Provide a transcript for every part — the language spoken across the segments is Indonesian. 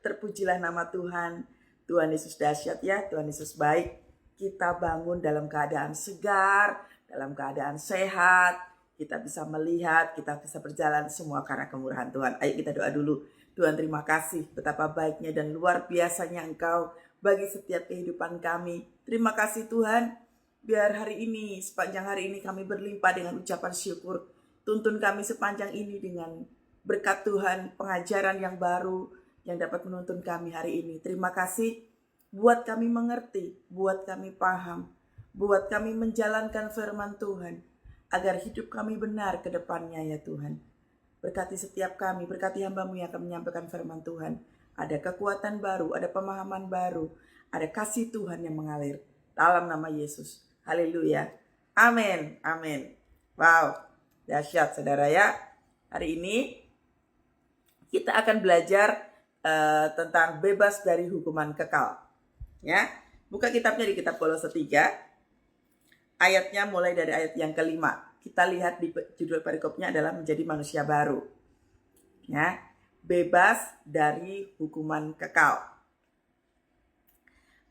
Terpujilah nama Tuhan. Tuhan Yesus dahsyat ya, Tuhan Yesus baik. Kita bangun dalam keadaan segar, dalam keadaan sehat. Kita bisa melihat, kita bisa berjalan semua karena kemurahan Tuhan. Ayo kita doa dulu. Tuhan, terima kasih betapa baiknya dan luar biasanya Engkau bagi setiap kehidupan kami. Terima kasih Tuhan. Biar hari ini, sepanjang hari ini kami berlimpah dengan ucapan syukur. Tuntun kami sepanjang ini dengan berkat Tuhan, pengajaran yang baru yang dapat menuntun kami hari ini. Terima kasih buat kami mengerti, buat kami paham, buat kami menjalankan firman Tuhan, agar hidup kami benar ke depannya ya Tuhan. Berkati setiap kami, berkati hamba-Mu yang akan menyampaikan firman Tuhan. Ada kekuatan baru, ada pemahaman baru, ada kasih Tuhan yang mengalir. Dalam nama Yesus. Haleluya. Amin. Amin. Wow, dahsyat saudara ya. Hari ini kita akan belajar tentang bebas dari hukuman kekal. Ya, buka kitabnya di kitab Kolose 3. Ayatnya mulai dari ayat yang kelima. Kita lihat di judul perikopnya adalah menjadi manusia baru. Ya, bebas dari hukuman kekal.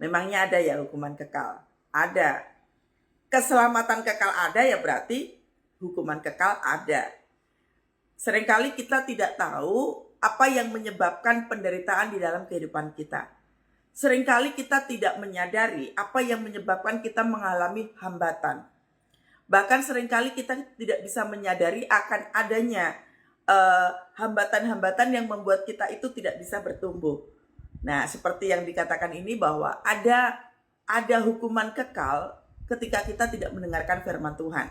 Memangnya ada ya hukuman kekal? Ada. Keselamatan kekal ada ya berarti hukuman kekal ada. Seringkali kita tidak tahu apa yang menyebabkan penderitaan di dalam kehidupan kita. Seringkali kita tidak menyadari apa yang menyebabkan kita mengalami hambatan. Bahkan seringkali kita tidak bisa menyadari akan adanya hambatan-hambatan yang membuat kita itu tidak bisa bertumbuh. Nah, seperti yang dikatakan ini bahwa ada hukuman kekal ketika kita tidak mendengarkan firman Tuhan.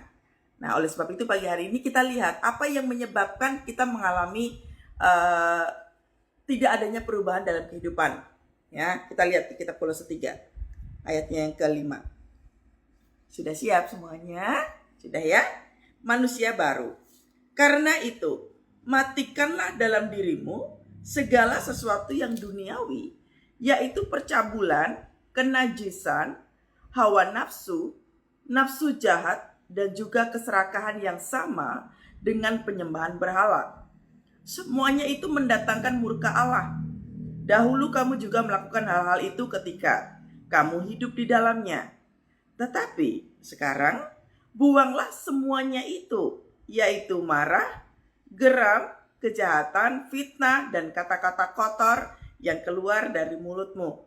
Nah, oleh sebab itu pagi hari ini kita lihat apa yang menyebabkan kita mengalami tidak adanya perubahan dalam kehidupan. Ya, kita lihat di kitab Kolose 3 ayatnya yang kelima. Sudah siap semuanya? Sudah ya? Manusia baru. Karena itu, matikanlah dalam dirimu segala sesuatu yang duniawi, yaitu percabulan, kenajisan, hawa nafsu, nafsu jahat, dan juga keserakahan yang sama dengan penyembahan berhala. Semuanya itu mendatangkan murka Allah. Dahulu kamu juga melakukan hal-hal itu ketika kamu hidup di dalamnya. Tetapi sekarang buanglah semuanya itu, yaitu marah, geram, kejahatan, fitnah, dan kata-kata kotor yang keluar dari mulutmu.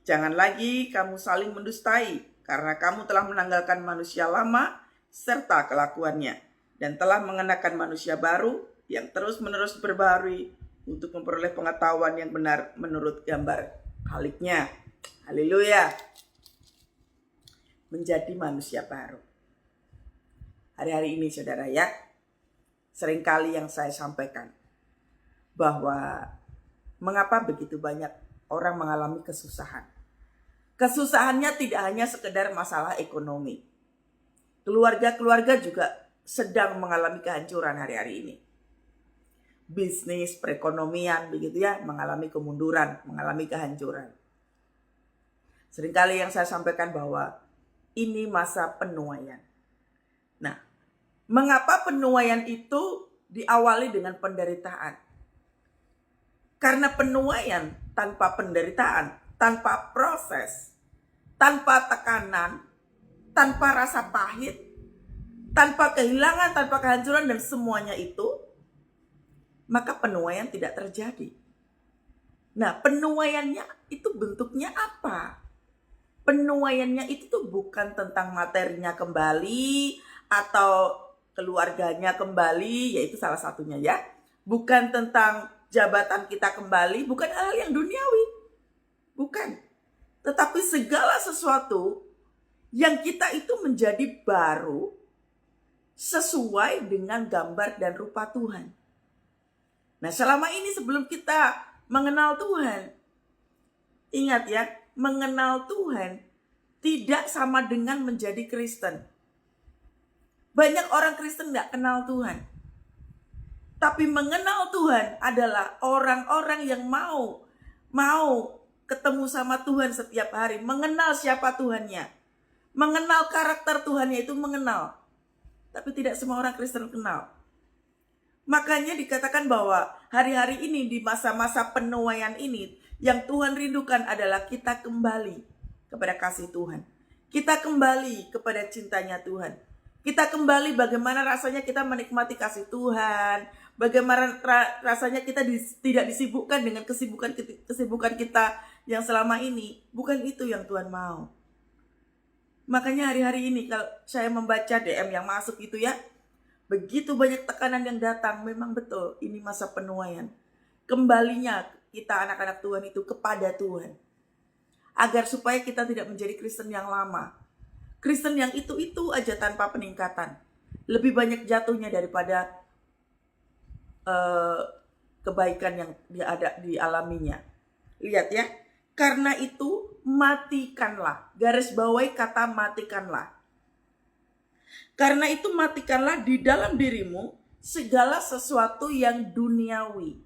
Jangan lagi kamu saling mendustai, karena kamu telah menanggalkan manusia lama serta kelakuannya, dan telah mengenakan manusia baru yang terus-menerus berbaharui untuk memperoleh pengetahuan yang benar menurut gambar Khaliknya. Haleluya. Menjadi manusia baru. Hari-hari ini saudara ya, seringkali yang saya sampaikan bahwa mengapa begitu banyak orang mengalami kesusahan. Kesusahannya tidak hanya sekedar masalah ekonomi. Keluarga-keluarga juga sedang mengalami kehancuran hari-hari ini. Bisnis, perekonomian begitu ya, mengalami kemunduran, mengalami kehancuran. Seringkali yang saya sampaikan bahwa ini masa penuaian. Nah, mengapa penuaian itu diawali dengan penderitaan? Karena penuaian tanpa penderitaan, tanpa proses, tanpa tekanan, tanpa rasa pahit, tanpa kehilangan, tanpa kehancuran dan semuanya itu, maka penuaian tidak terjadi. Nah, penuaiannya itu bentuknya apa? Penuaiannya itu tuh bukan tentang materinya kembali atau keluarganya kembali, yaitu salah satunya ya. Bukan tentang jabatan kita kembali, bukan hal yang duniawi. Bukan. Tetapi segala sesuatu yang kita itu menjadi baru sesuai dengan gambar dan rupa Tuhan. Nah, selama ini sebelum kita mengenal Tuhan, ingat ya, mengenal Tuhan tidak sama dengan menjadi Kristen. Banyak orang Kristen gak kenal Tuhan. Tapi mengenal Tuhan adalah orang-orang yang mau ketemu sama Tuhan setiap hari. Mengenal siapa Tuhannya. Mengenal karakter Tuhannya itu mengenal. Tapi tidak semua orang Kristen kenal. Makanya dikatakan bahwa hari-hari ini di masa-masa penuaian ini, yang Tuhan rindukan adalah kita kembali kepada kasih Tuhan. Kita kembali kepada cintanya Tuhan. Kita kembali bagaimana rasanya kita menikmati kasih Tuhan. Bagaimana rasanya kita tidak disibukkan dengan kesibukan kita yang selama ini. Bukan itu yang Tuhan mau. Makanya hari-hari ini kalau saya membaca DM yang masuk itu ya, begitu banyak tekanan yang datang. Memang betul ini masa penuaian. Kembalinya kita anak-anak Tuhan itu kepada Tuhan. Agar supaya kita tidak menjadi Kristen yang lama. Kristen yang itu aja tanpa peningkatan. Lebih banyak jatuhnya daripada kebaikan yang dialaminya. Lihat ya. Karena itu matikanlah. Garis bawahi kata matikanlah. Karena itu matikanlah di dalam dirimu segala sesuatu yang duniawi.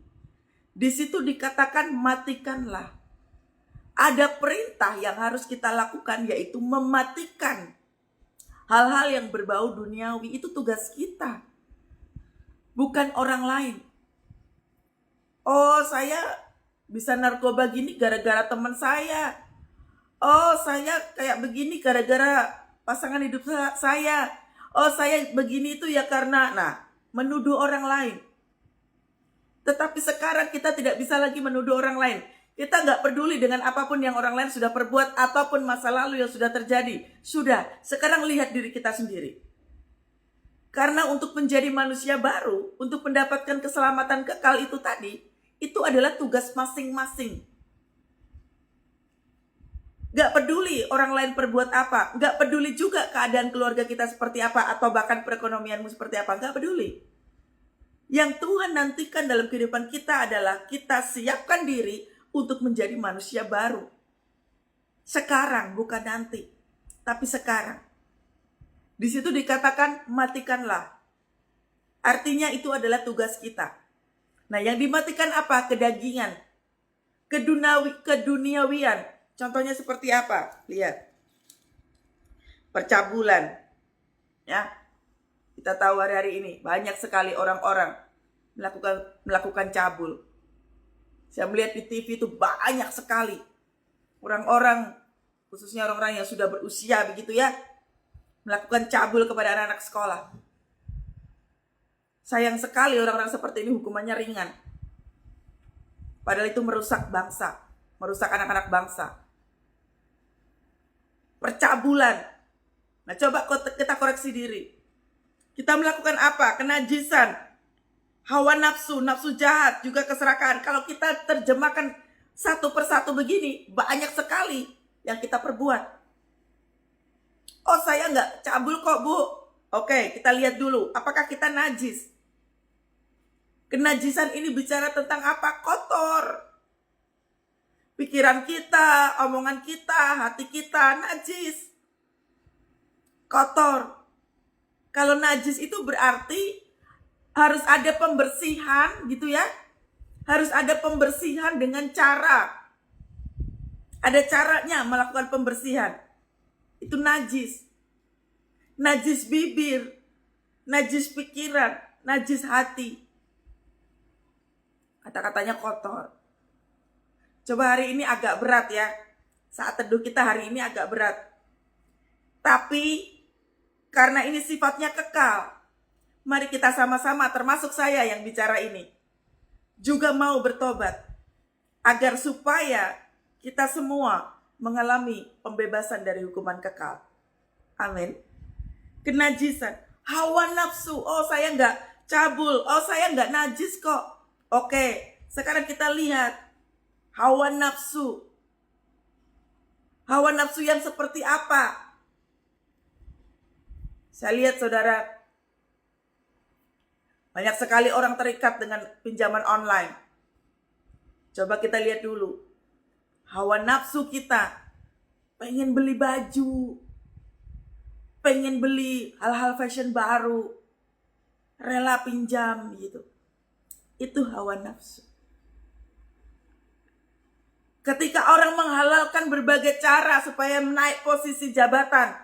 Di situ dikatakan matikanlah. Ada perintah yang harus kita lakukan, yaitu mematikan hal-hal yang berbau duniawi. Itu tugas kita, bukan orang lain. Oh, saya bisa narkoba gini gara-gara teman saya. Oh, saya kayak begini gara-gara pasangan hidup saya. Oh, saya begini itu ya karena, menuduh orang lain. Tetapi sekarang kita tidak bisa lagi menuduh orang lain. Kita nggak peduli dengan apapun yang orang lain sudah perbuat ataupun masa lalu yang sudah terjadi. Sudah, sekarang lihat diri kita sendiri. Karena untuk menjadi manusia baru, untuk mendapatkan keselamatan kekal itu tadi, itu adalah tugas masing-masing. Gak peduli orang lain perbuat apa. Gak peduli juga keadaan keluarga kita seperti apa. Atau bahkan perekonomianmu seperti apa. Gak peduli. Yang Tuhan nantikan dalam kehidupan kita adalah kita siapkan diri untuk menjadi manusia baru. Sekarang, bukan nanti. Tapi sekarang. Di situ dikatakan matikanlah. Artinya itu adalah tugas kita. Nah, yang dimatikan apa? Kedagingan. Keduniawian. Contohnya seperti apa? Lihat. Percabulan. Ya. Kita tahu hari-hari ini banyak sekali orang-orang melakukan cabul. Saya melihat di TV itu banyak sekali orang-orang, khususnya orang-orang yang sudah berusia begitu ya, melakukan cabul kepada anak-anak sekolah. Sayang sekali orang-orang seperti ini hukumannya ringan. Padahal itu merusak bangsa, merusak anak-anak bangsa. Percabulan. Nah, coba kita koreksi diri. Kita melakukan apa? Kenajisan, hawa nafsu, nafsu jahat, juga keserakahan. Kalau kita terjemahkan satu persatu begini, banyak sekali yang kita perbuat. Oh, saya nggak cabul kok, Bu. Oke, kita lihat dulu. Apakah kita najis? Kenajisan ini bicara tentang apa? Kotor. Pikiran kita, omongan kita, hati kita najis. Kotor. Kalau najis itu berarti harus ada pembersihan gitu ya. Harus ada pembersihan dengan cara. Ada caranya melakukan pembersihan. Itu najis. Najis bibir, najis pikiran, najis hati. Kata-katanya kotor. Coba hari ini agak berat ya. Saat teduh kita hari ini agak berat. Tapi karena ini sifatnya kekal, mari kita sama-sama, termasuk saya yang bicara ini, juga mau bertobat. Agar supaya kita semua mengalami pembebasan dari hukuman kekal. Amin. Kenajisan, hawa nafsu. Oh, saya nggak cabul. Oh, saya nggak najis kok. Oke, sekarang kita lihat. Hawa nafsu. Hawa nafsu yang seperti apa? Saya lihat saudara, banyak sekali orang terikat dengan pinjaman online. Coba kita lihat dulu. Hawa nafsu kita. Pengen beli baju. Pengen beli hal-hal fashion baru. Rela pinjam gitu. Itu hawa nafsu. Ketika orang menghalalkan berbagai cara supaya menaik posisi jabatan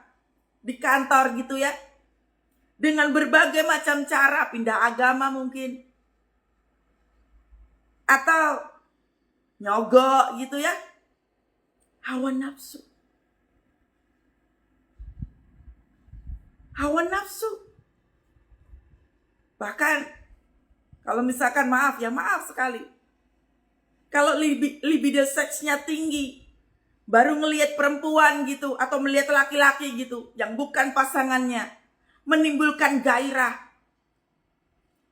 di kantor gitu ya. Dengan berbagai macam cara, pindah agama mungkin. atau nyogok gitu ya. Hawa nafsu. Hawa nafsu. Bahkan kalau misalkan maaf sekali. Kalau libido seksnya tinggi, baru ngelihat perempuan gitu atau melihat laki-laki gitu yang bukan pasangannya, menimbulkan gairah.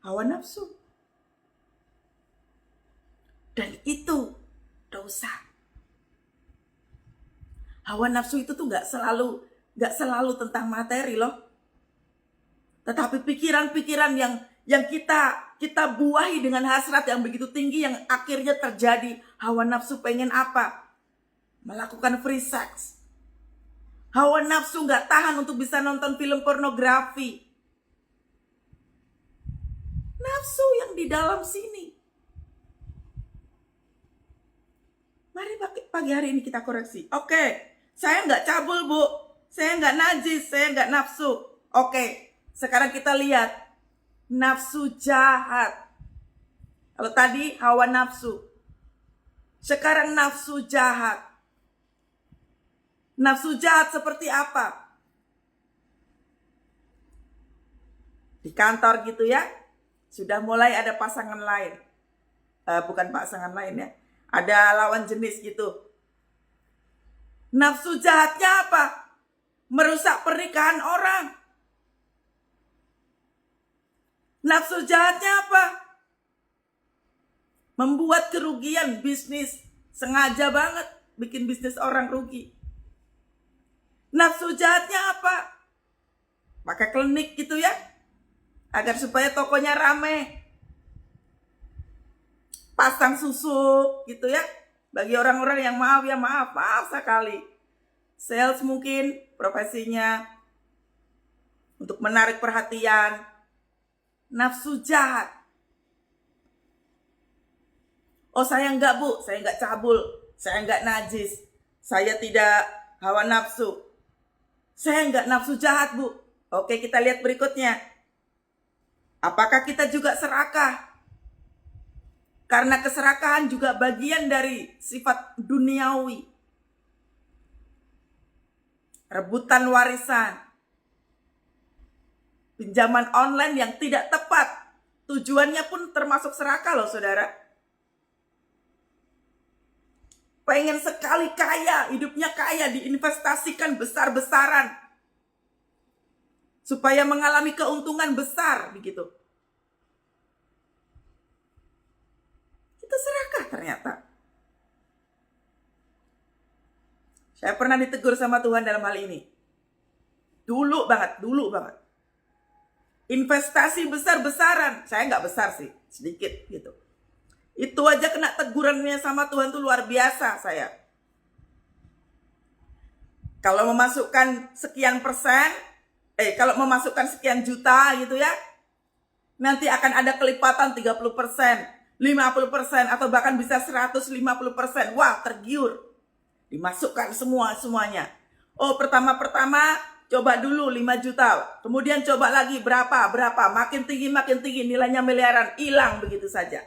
Hawa nafsu. Dan itu dosa. Hawa nafsu itu tuh gak selalu tentang materi loh. Tetapi pikiran-pikiran yang kita buahi dengan hasrat yang begitu tinggi, yang akhirnya terjadi hawa nafsu. Pengen apa? Melakukan free sex. Hawa nafsu gak tahan untuk bisa nonton film pornografi. Nafsu yang di dalam sini. Mari pagi hari ini kita koreksi. Oke, saya gak cabul bu, saya gak najis, saya gak nafsu. Oke, sekarang kita lihat nafsu jahat. Kalau tadi hawa nafsu, sekarang nafsu jahat. Nafsu jahat seperti apa? Di kantor gitu ya, sudah mulai ada pasangan lain. Bukan pasangan lain ya, ada lawan jenis gitu. Nafsu jahatnya apa? Merusak pernikahan orang. Nafsu jahatnya apa? Membuat kerugian bisnis. Sengaja banget bikin bisnis orang rugi. Nafsu jahatnya apa? Pakai klinik gitu ya, agar supaya tokonya rame. Pasang susu gitu ya, bagi orang-orang yang maaf sekali. Sales mungkin profesinya, untuk menarik perhatian. Nafsu jahat. Oh saya enggak bu, saya enggak cabul, saya enggak najis, saya tidak hawa nafsu, saya enggak nafsu jahat bu. Oke, kita lihat berikutnya. Apakah kita juga serakah? Karena keserakahan juga bagian dari sifat duniawi. Rebutan warisan. Pinjaman online yang tidak tepat. Tujuannya pun termasuk serakah loh saudara. Pengen sekali kaya, hidupnya kaya, diinvestasikan besar-besaran. Supaya mengalami keuntungan besar begitu. Itu serakah ternyata. Saya pernah ditegur sama Tuhan dalam hal ini. Dulu banget. Investasi besar-besaran. Saya nggak besar sih, sedikit gitu. Itu aja kena tegurannya sama Tuhan tuh luar biasa saya. Kalau memasukkan sekian persen, kalau memasukkan sekian juta gitu ya, nanti akan ada kelipatan 30%, 50%, atau bahkan bisa 150%. Wah, tergiur. Dimasukkan semuanya. Oh, pertama coba dulu 5 juta. Kemudian coba lagi berapa. Makin tinggi, nilainya miliaran. Hilang begitu saja.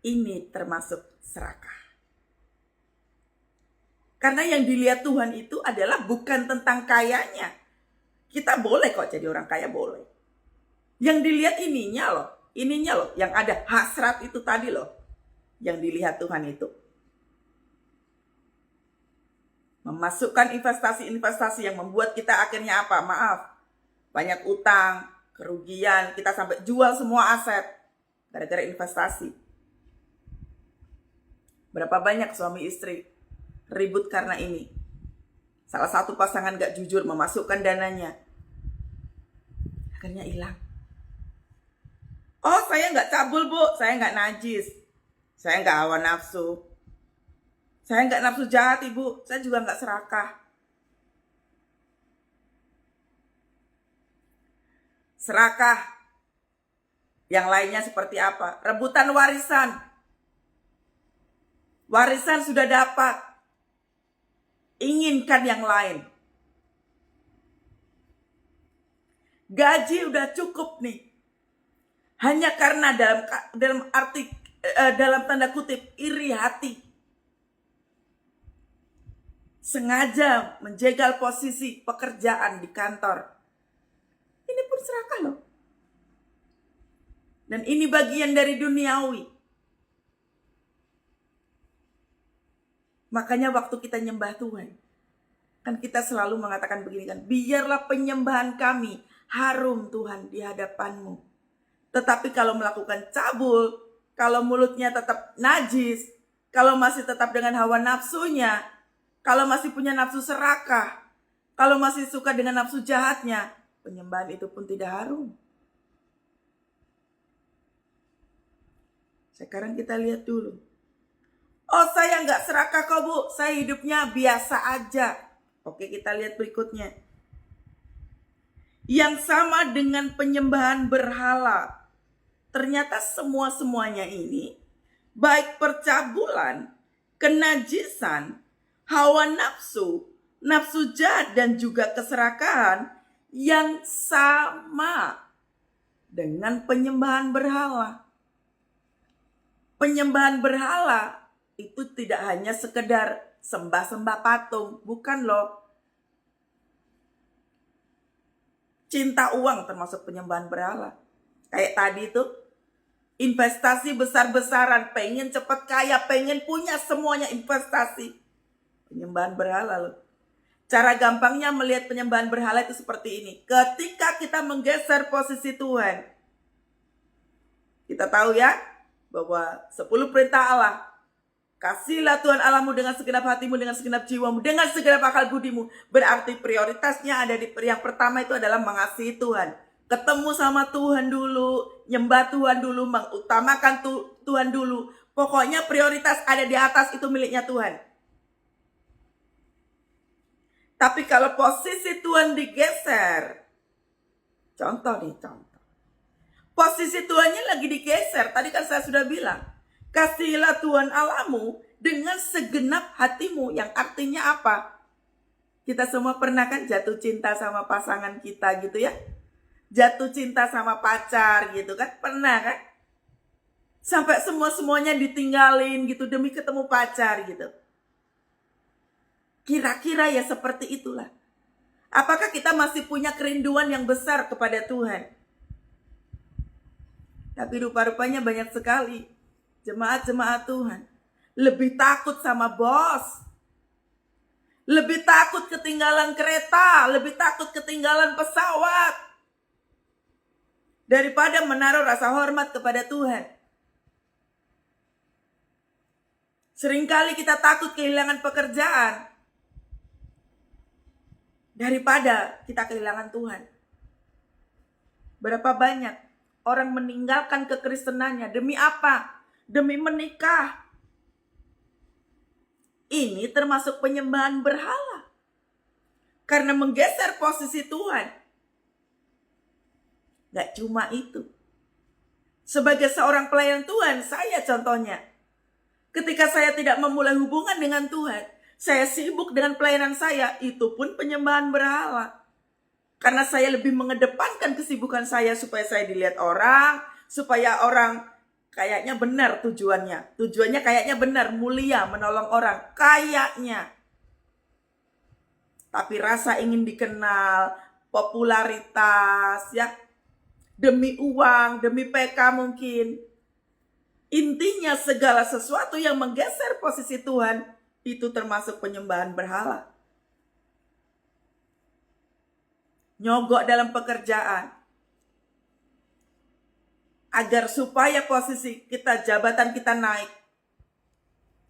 Ini termasuk serakah. Karena yang dilihat Tuhan itu adalah bukan tentang kayanya. Kita boleh kok jadi orang kaya, boleh. Yang dilihat ininya loh. Yang ada hasrat itu tadi loh. Yang dilihat Tuhan itu. Memasukkan investasi yang membuat kita akhirnya apa? Maaf, banyak utang, kerugian, kita sampai jual semua aset gara-gara investasi. Berapa banyak suami istri ribut karena ini. Salah satu pasangan gak jujur memasukkan dananya, akhirnya hilang. Oh saya gak cabul bu, saya gak najis, saya gak hawa nafsu, saya gak nafsu jahat ibu, saya juga gak serakah. Serakah yang lainnya seperti apa? Rebutan warisan. Warisan sudah dapat, inginkan yang lain. Gaji udah cukup nih, hanya karena dalam arti dalam tanda kutip iri hati, sengaja menjegal posisi pekerjaan di kantor. Ini pun serakah loh. Dan ini bagian dari duniawi. Makanya waktu kita nyembah Tuhan, kan kita selalu mengatakan begini kan, biarlah penyembahan kami harum Tuhan di hadapan-Mu. Tetapi kalau melakukan cabul, kalau mulutnya tetap najis, kalau masih tetap dengan hawa nafsunya, kalau masih punya nafsu serakah, kalau masih suka dengan nafsu jahatnya, penyembahan itu pun tidak harum. Sekarang kita lihat dulu. Oh, saya nggak serakah kok Bu, saya hidupnya biasa aja. Oke, kita lihat berikutnya. Yang sama dengan penyembahan berhala. Ternyata semuanya ini, baik percabulan, kenajisan, hawa nafsu, nafsu jahat, dan juga keserakahan yang sama dengan penyembahan berhala. Penyembahan berhala itu tidak hanya sekedar sembah-sembah patung, bukan loh. Cinta uang termasuk penyembahan berhala. Kayak tadi tuh, investasi besar-besaran, pengen cepat kaya, pengen punya semuanya investasi. Penyembahan berhala loh. Cara gampangnya melihat penyembahan berhala itu seperti ini. Ketika kita menggeser posisi Tuhan, kita tahu ya, bahwa 10 perintah Allah. Kasihlah Tuhan Allahmu dengan segenap hatimu, dengan segenap jiwamu, dengan segenap akal budimu. Berarti prioritasnya ada di yang pertama itu adalah mengasihi Tuhan. Ketemu sama Tuhan dulu, nyembah Tuhan dulu, mengutamakan Tuhan dulu. Pokoknya prioritas ada di atas, itu miliknya Tuhan. Tapi kalau posisi Tuhan digeser, contoh. Posisi Tuhannya lagi digeser. Tadi kan saya sudah bilang, kasihilah Tuhan Allahmu dengan segenap hatimu. Yang artinya apa? Kita semua pernah kan jatuh cinta sama pasangan kita gitu ya. Jatuh cinta sama pacar gitu kan. Pernah kan? Sampai semuanya ditinggalin gitu demi ketemu pacar gitu. Kira-kira ya seperti itulah. Apakah kita masih punya kerinduan yang besar kepada Tuhan? Tapi rupa-rupanya banyak sekali jemaat-jemaat Tuhan lebih takut sama bos, lebih takut ketinggalan kereta, lebih takut ketinggalan pesawat, daripada menaruh rasa hormat kepada Tuhan. Seringkali kita takut kehilangan pekerjaan daripada kita kehilangan Tuhan. Berapa banyak orang meninggalkan kekristenannya demi apa? Demi menikah. Ini termasuk penyembahan berhala. Karena menggeser posisi Tuhan. Gak cuma itu. Sebagai seorang pelayan Tuhan, saya contohnya. Ketika saya tidak memulai hubungan dengan Tuhan, saya sibuk dengan pelayanan saya, itu pun penyembahan berhala. Karena saya lebih mengedepankan kesibukan saya supaya saya dilihat orang, supaya orang kayaknya benar tujuannya. Tujuannya kayaknya benar, mulia, menolong orang. Kayaknya. Tapi rasa ingin dikenal, popularitas, ya, demi uang, demi PK mungkin. Intinya segala sesuatu yang menggeser posisi Tuhan, itu termasuk penyembahan berhala. Nyogok dalam pekerjaan. Agar supaya posisi kita, jabatan kita naik.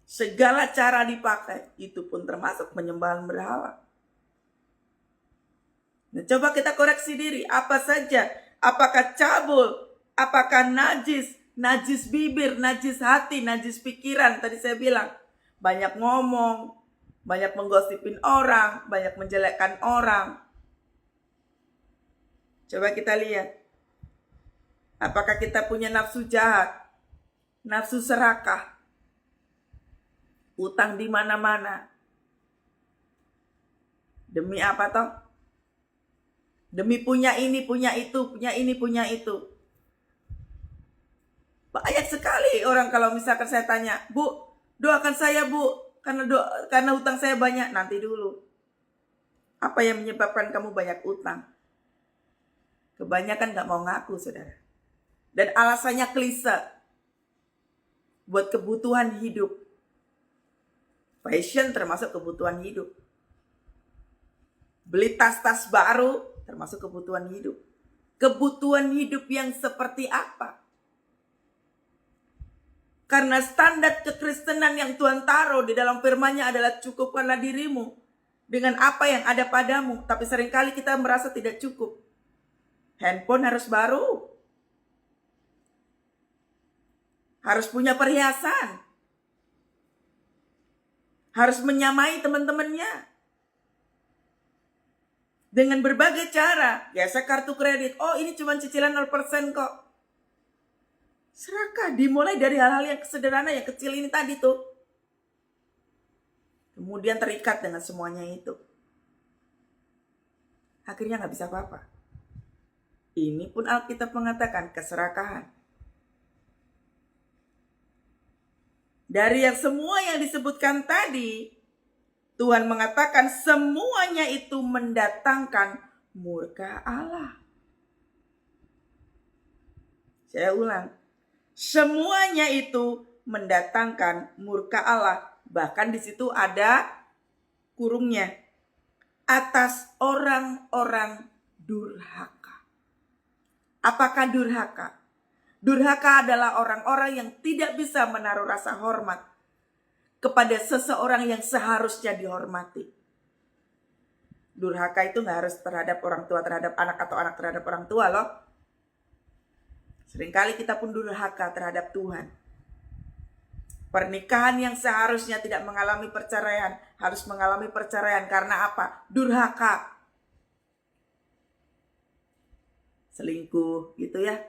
Segala cara dipakai, itu pun termasuk penyembahan berhala. Nah, coba kita koreksi diri, apa saja? Apakah cabul? Apakah najis? Najis bibir, najis hati, najis pikiran. Tadi saya bilang, banyak ngomong, banyak menggosipin orang, banyak menjelekkan orang. Coba kita lihat. Apakah kita punya nafsu jahat? Nafsu serakah? Utang di mana-mana? Demi apa toh? Demi punya ini, punya itu, punya ini, punya itu. Banyak sekali orang kalau misalkan saya tanya, Bu, doakan saya Bu, karena hutang saya banyak. Nanti dulu. Apa yang menyebabkan kamu banyak utang? Kebanyakan gak mau ngaku, saudara. Dan alasannya klise. Buat kebutuhan hidup. Fashion termasuk kebutuhan hidup. Beli tas-tas baru termasuk kebutuhan hidup. Kebutuhan hidup yang seperti apa? Karena standar kekristenan yang Tuhan taruh di dalam firman-Nya adalah cukupkanlah dirimu dengan apa yang ada padamu. Tapi seringkali kita merasa tidak cukup. Handphone harus baru. Harus punya perhiasan. Harus menyamai teman-temannya. Dengan berbagai cara. Biasa kartu kredit. Oh, ini cuma cicilan 0% kok. Serakah, dimulai dari hal-hal yang sederhana, yang kecil ini tadi tuh. Kemudian terikat dengan semuanya itu. Akhirnya gak bisa apa-apa. Ini pun Alkitab mengatakan keserakahan. Dari yang semua yang disebutkan tadi, Tuhan mengatakan semuanya itu mendatangkan murka Allah. Saya ulang. Semuanya itu mendatangkan murka Allah. Bahkan di situ ada kurungnya. Atas orang-orang durhaka. Apakah durhaka? Durhaka adalah orang-orang yang tidak bisa menaruh rasa hormat kepada seseorang yang seharusnya dihormati. Durhaka itu gak harus terhadap orang tua terhadap anak atau anak terhadap orang tua loh. Seringkali kita pun durhaka terhadap Tuhan. Pernikahan yang seharusnya tidak mengalami perceraian harus mengalami perceraian karena apa? Durhaka. Selingkuh gitu ya.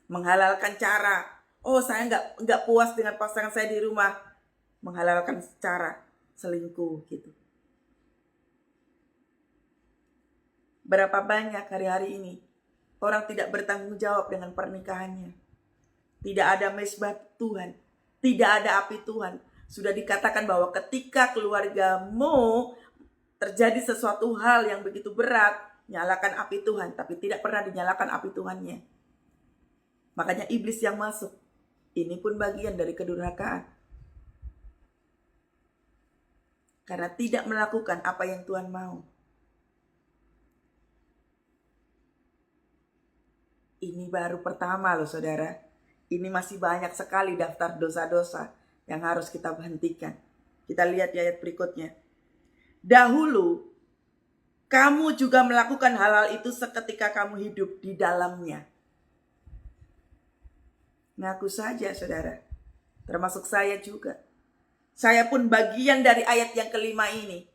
Menghalalkan cara. Oh, saya nggak puas dengan pasangan saya di rumah. Menghalalkan cara selingkuh gitu. Berapa banyak hari-hari ini orang tidak bertanggung jawab dengan pernikahannya. Tidak ada mesbah Tuhan. Tidak ada api Tuhan. Sudah dikatakan bahwa ketika keluargamu terjadi sesuatu hal yang begitu berat, nyalakan api Tuhan. Tapi tidak pernah dinyalakan api Tuhannya. Makanya iblis yang masuk. Ini pun bagian dari kedurhakaan. Karena tidak melakukan apa yang Tuhan mau. Ini baru pertama loh saudara. Ini masih banyak sekali daftar dosa-dosa yang harus kita hentikan. Kita lihat di ayat berikutnya. Dahulu kamu juga melakukan hal-hal itu seketika kamu hidup di dalamnya. Ngaku saja saudara. Termasuk saya juga. Saya pun bagian dari ayat yang kelima ini.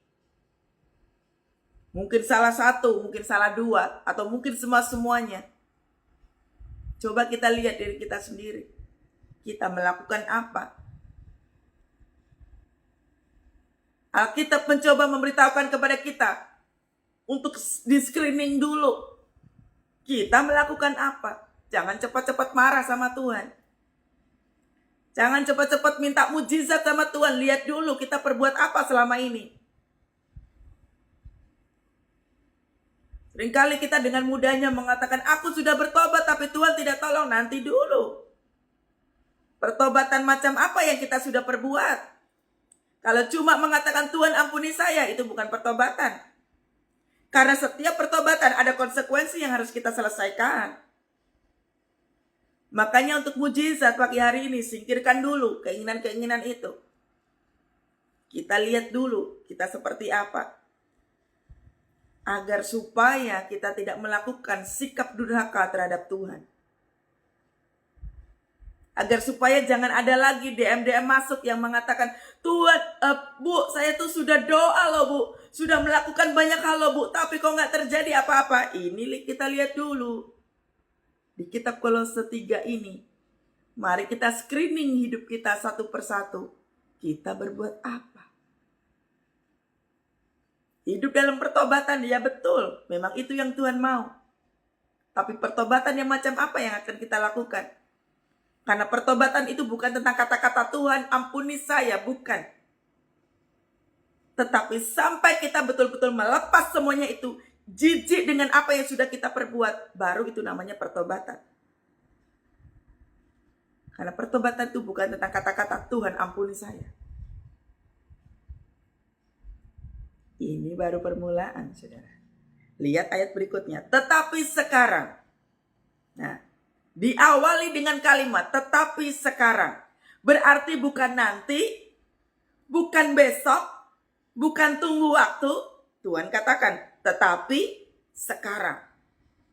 Mungkin salah satu, mungkin salah dua, atau mungkin semuanya. Coba kita lihat diri kita sendiri. Kita melakukan apa? Alkitab mencoba memberitahukan kepada kita untuk di-screening dulu. Kita melakukan apa? Jangan cepat-cepat marah sama Tuhan. Jangan cepat-cepat minta mujizat sama Tuhan. Lihat dulu kita perbuat apa selama ini. Seringkali kita dengan mudahnya mengatakan, aku sudah bertobat tapi Tuhan tidak tolong. Nanti dulu. Pertobatan macam apa yang kita sudah perbuat? Kalau cuma mengatakan Tuhan ampuni saya, itu bukan pertobatan. Karena setiap pertobatan ada konsekuensi yang harus kita selesaikan. Makanya untuk mujizat pagi hari ini, singkirkan dulu keinginan-keinginan itu. Kita lihat dulu kita seperti apa. Agar supaya kita tidak melakukan sikap durhaka terhadap Tuhan. Agar supaya jangan ada lagi DM masuk yang mengatakan, Tuhan, Bu, saya tuh sudah doa loh Bu. Sudah melakukan banyak hal loh Bu, tapi kok gak terjadi apa-apa. Ini kita lihat dulu. Di kitab Kolose 3 ini. Mari kita screening hidup kita satu persatu. Kita berbuat apa? Hidup dalam pertobatan, ya betul. Memang itu yang Tuhan mau. Tapi pertobatan yang macam apa yang akan kita lakukan? Karena pertobatan itu bukan tentang kata-kata Tuhan, ampuni saya, bukan. Tetapi sampai kita betul-betul melepas semuanya itu, jijik dengan apa yang sudah kita perbuat, baru itu namanya pertobatan. Karena pertobatan itu bukan tentang kata-kata Tuhan, ampuni saya. Ini baru permulaan, saudara. Lihat ayat berikutnya. Tetapi sekarang. Nah, diawali dengan kalimat tetapi sekarang. Berarti bukan nanti, bukan besok, bukan tunggu waktu. Tuhan katakan, tetapi sekarang.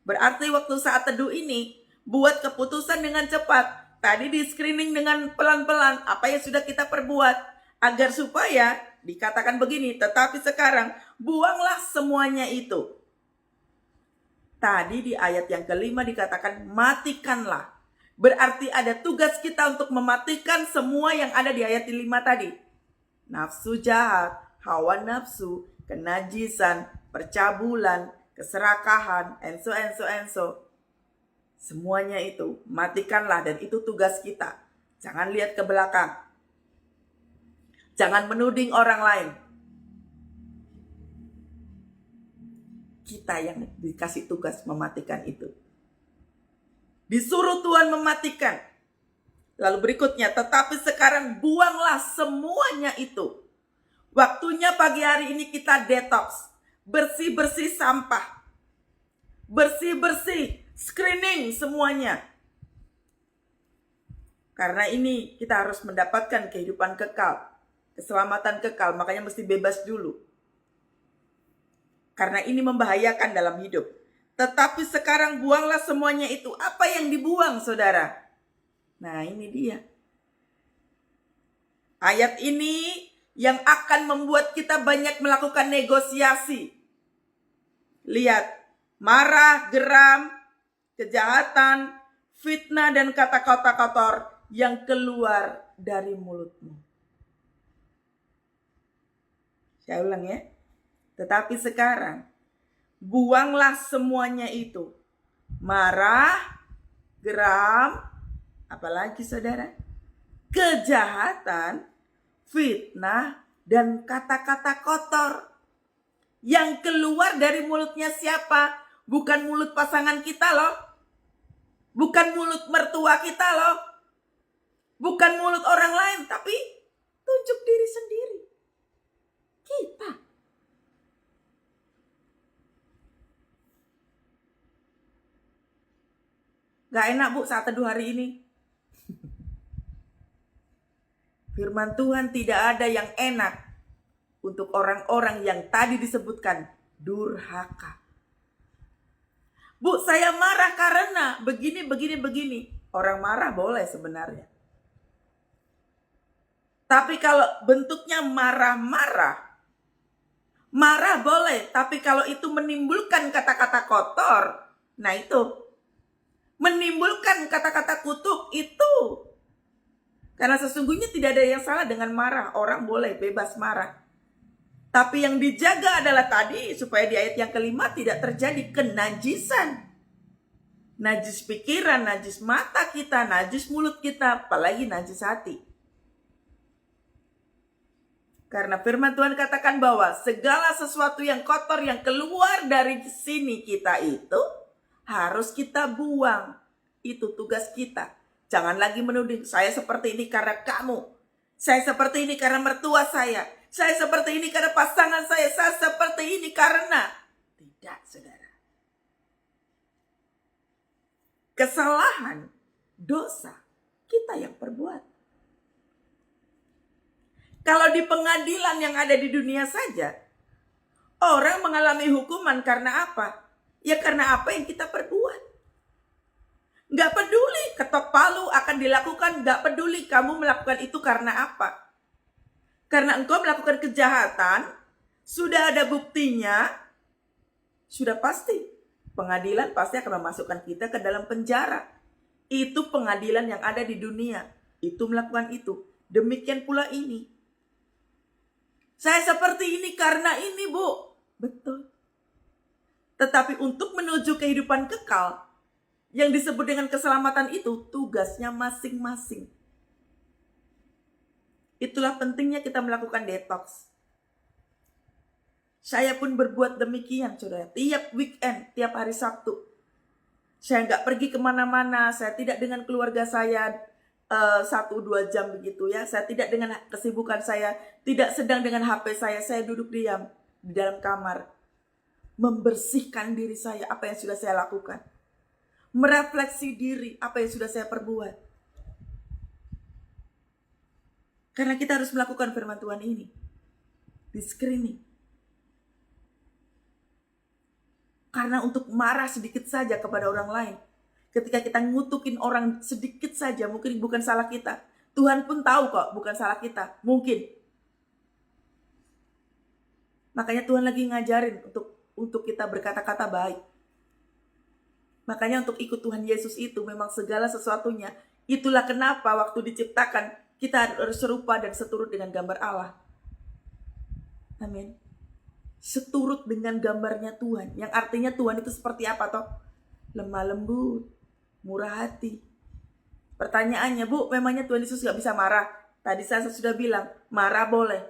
Berarti waktu saat teduh ini, buat keputusan dengan cepat. Tadi di screening dengan pelan-pelan apa yang sudah kita perbuat. Agar supaya dikatakan begini, tetapi sekarang buanglah semuanya itu. Tadi di ayat yang kelima dikatakan matikanlah. Berarti ada tugas kita untuk mematikan semua yang ada di ayat 5 tadi. Nafsu jahat, hawa nafsu, kenajisan, percabulan, keserakahan, enso. Semuanya itu matikanlah dan itu tugas kita. Jangan lihat ke belakang. Jangan menuding orang lain. Kita yang dikasih tugas mematikan itu. Disuruh Tuhan mematikan. Lalu berikutnya, tetapi sekarang buanglah semuanya itu. Waktunya pagi hari ini kita detox. Bersih-bersih sampah. Bersih-bersih, screening semuanya. Karena ini kita harus mendapatkan kehidupan kekal. Keselamatan kekal, makanya mesti bebas dulu. Karena ini membahayakan dalam hidup. Tetapi sekarang buanglah semuanya itu. Apa yang dibuang, saudara? Nah, ini dia. Ayat ini yang akan membuat kita banyak melakukan negosiasi. Lihat, marah, geram, kejahatan, fitnah, dan kata-kata kotor yang keluar dari mulutmu. Saya ulang ya. Tetapi sekarang, buanglah semuanya itu. Marah, geram, apalagi saudara? Kejahatan, fitnah, dan kata-kata kotor. Yang keluar dari mulutnya siapa? Bukan mulut pasangan kita loh. Bukan mulut mertua kita loh. Bukan mulut orang lain, tapi tunjuk diri sendiri. Kita. Gak enak bu saat teduh hari ini. Firman Tuhan tidak ada yang enak untuk orang-orang yang tadi disebutkan durhaka. Bu, saya marah karena begini. Orang marah boleh sebenarnya. Tapi kalau bentuknya marah boleh. Tapi kalau itu menimbulkan kata-kata kotor, nah itu. Menimbulkan kata-kata kutuk itu. Karena sesungguhnya tidak ada yang salah dengan marah. Orang boleh bebas marah. Tapi yang dijaga adalah tadi supaya di ayat yang kelima tidak terjadi kenajisan. Najis pikiran, najis mata kita, najis mulut kita, apalagi najis hati. Karena firman Tuhan katakan bahwa segala sesuatu yang kotor yang keluar dari sini kita itu harus kita buang. Itu tugas kita. Jangan lagi menuding, saya seperti ini karena kamu. Saya seperti ini karena mertua saya. Saya seperti ini karena pasangan saya. Saya seperti ini karena. Tidak, saudara. Kesalahan, dosa, kita yang perbuat. Kalau di pengadilan yang ada di dunia saja, orang mengalami hukuman karena apa? Ya karena apa yang kita perbuat. Gak peduli ketok palu akan dilakukan, gak peduli kamu melakukan itu karena apa. Karena engkau melakukan kejahatan, sudah ada buktinya, sudah pasti. Pengadilan pasti akan memasukkan kita ke dalam penjara. Itu pengadilan yang ada di dunia. Itu melakukan itu. Demikian pula ini. Saya seperti ini karena ini, Bu. Betul. Tetapi untuk menuju kehidupan kekal, Yang disebut dengan keselamatan itu tugasnya masing-masing. Itulah pentingnya kita melakukan detox. Saya pun berbuat demikian, saudara. Tiap weekend, tiap hari Sabtu. Saya nggak pergi kemana-mana. Saya tidak dengan keluarga saya 1-2 jam begitu ya. Saya tidak dengan kesibukan saya. Tidak sedang dengan HP saya. Saya duduk diam di dalam kamar. Membersihkan diri saya, apa yang sudah saya lakukan. Merefleksi diri, apa yang sudah saya perbuat. Karena kita harus melakukan firman Tuhan ini. Di screening. Karena untuk marah sedikit saja kepada orang lain. Ketika kita ngutukin orang sedikit saja, mungkin bukan salah kita. Tuhan pun tahu kok bukan salah kita. Mungkin. Makanya Tuhan lagi ngajarin untuk kita berkata-kata baik. Makanya untuk ikut Tuhan Yesus itu memang segala sesuatunya. Itulah kenapa waktu diciptakan kita harus serupa dan seturut dengan gambar Allah. Amin. Seturut dengan gambarnya Tuhan. Yang artinya Tuhan itu seperti apa toh? Lemah lembut, murah hati. Pertanyaannya, Bu, memangnya Tuhan Yesus gak bisa marah? Tadi saya sudah bilang, marah boleh.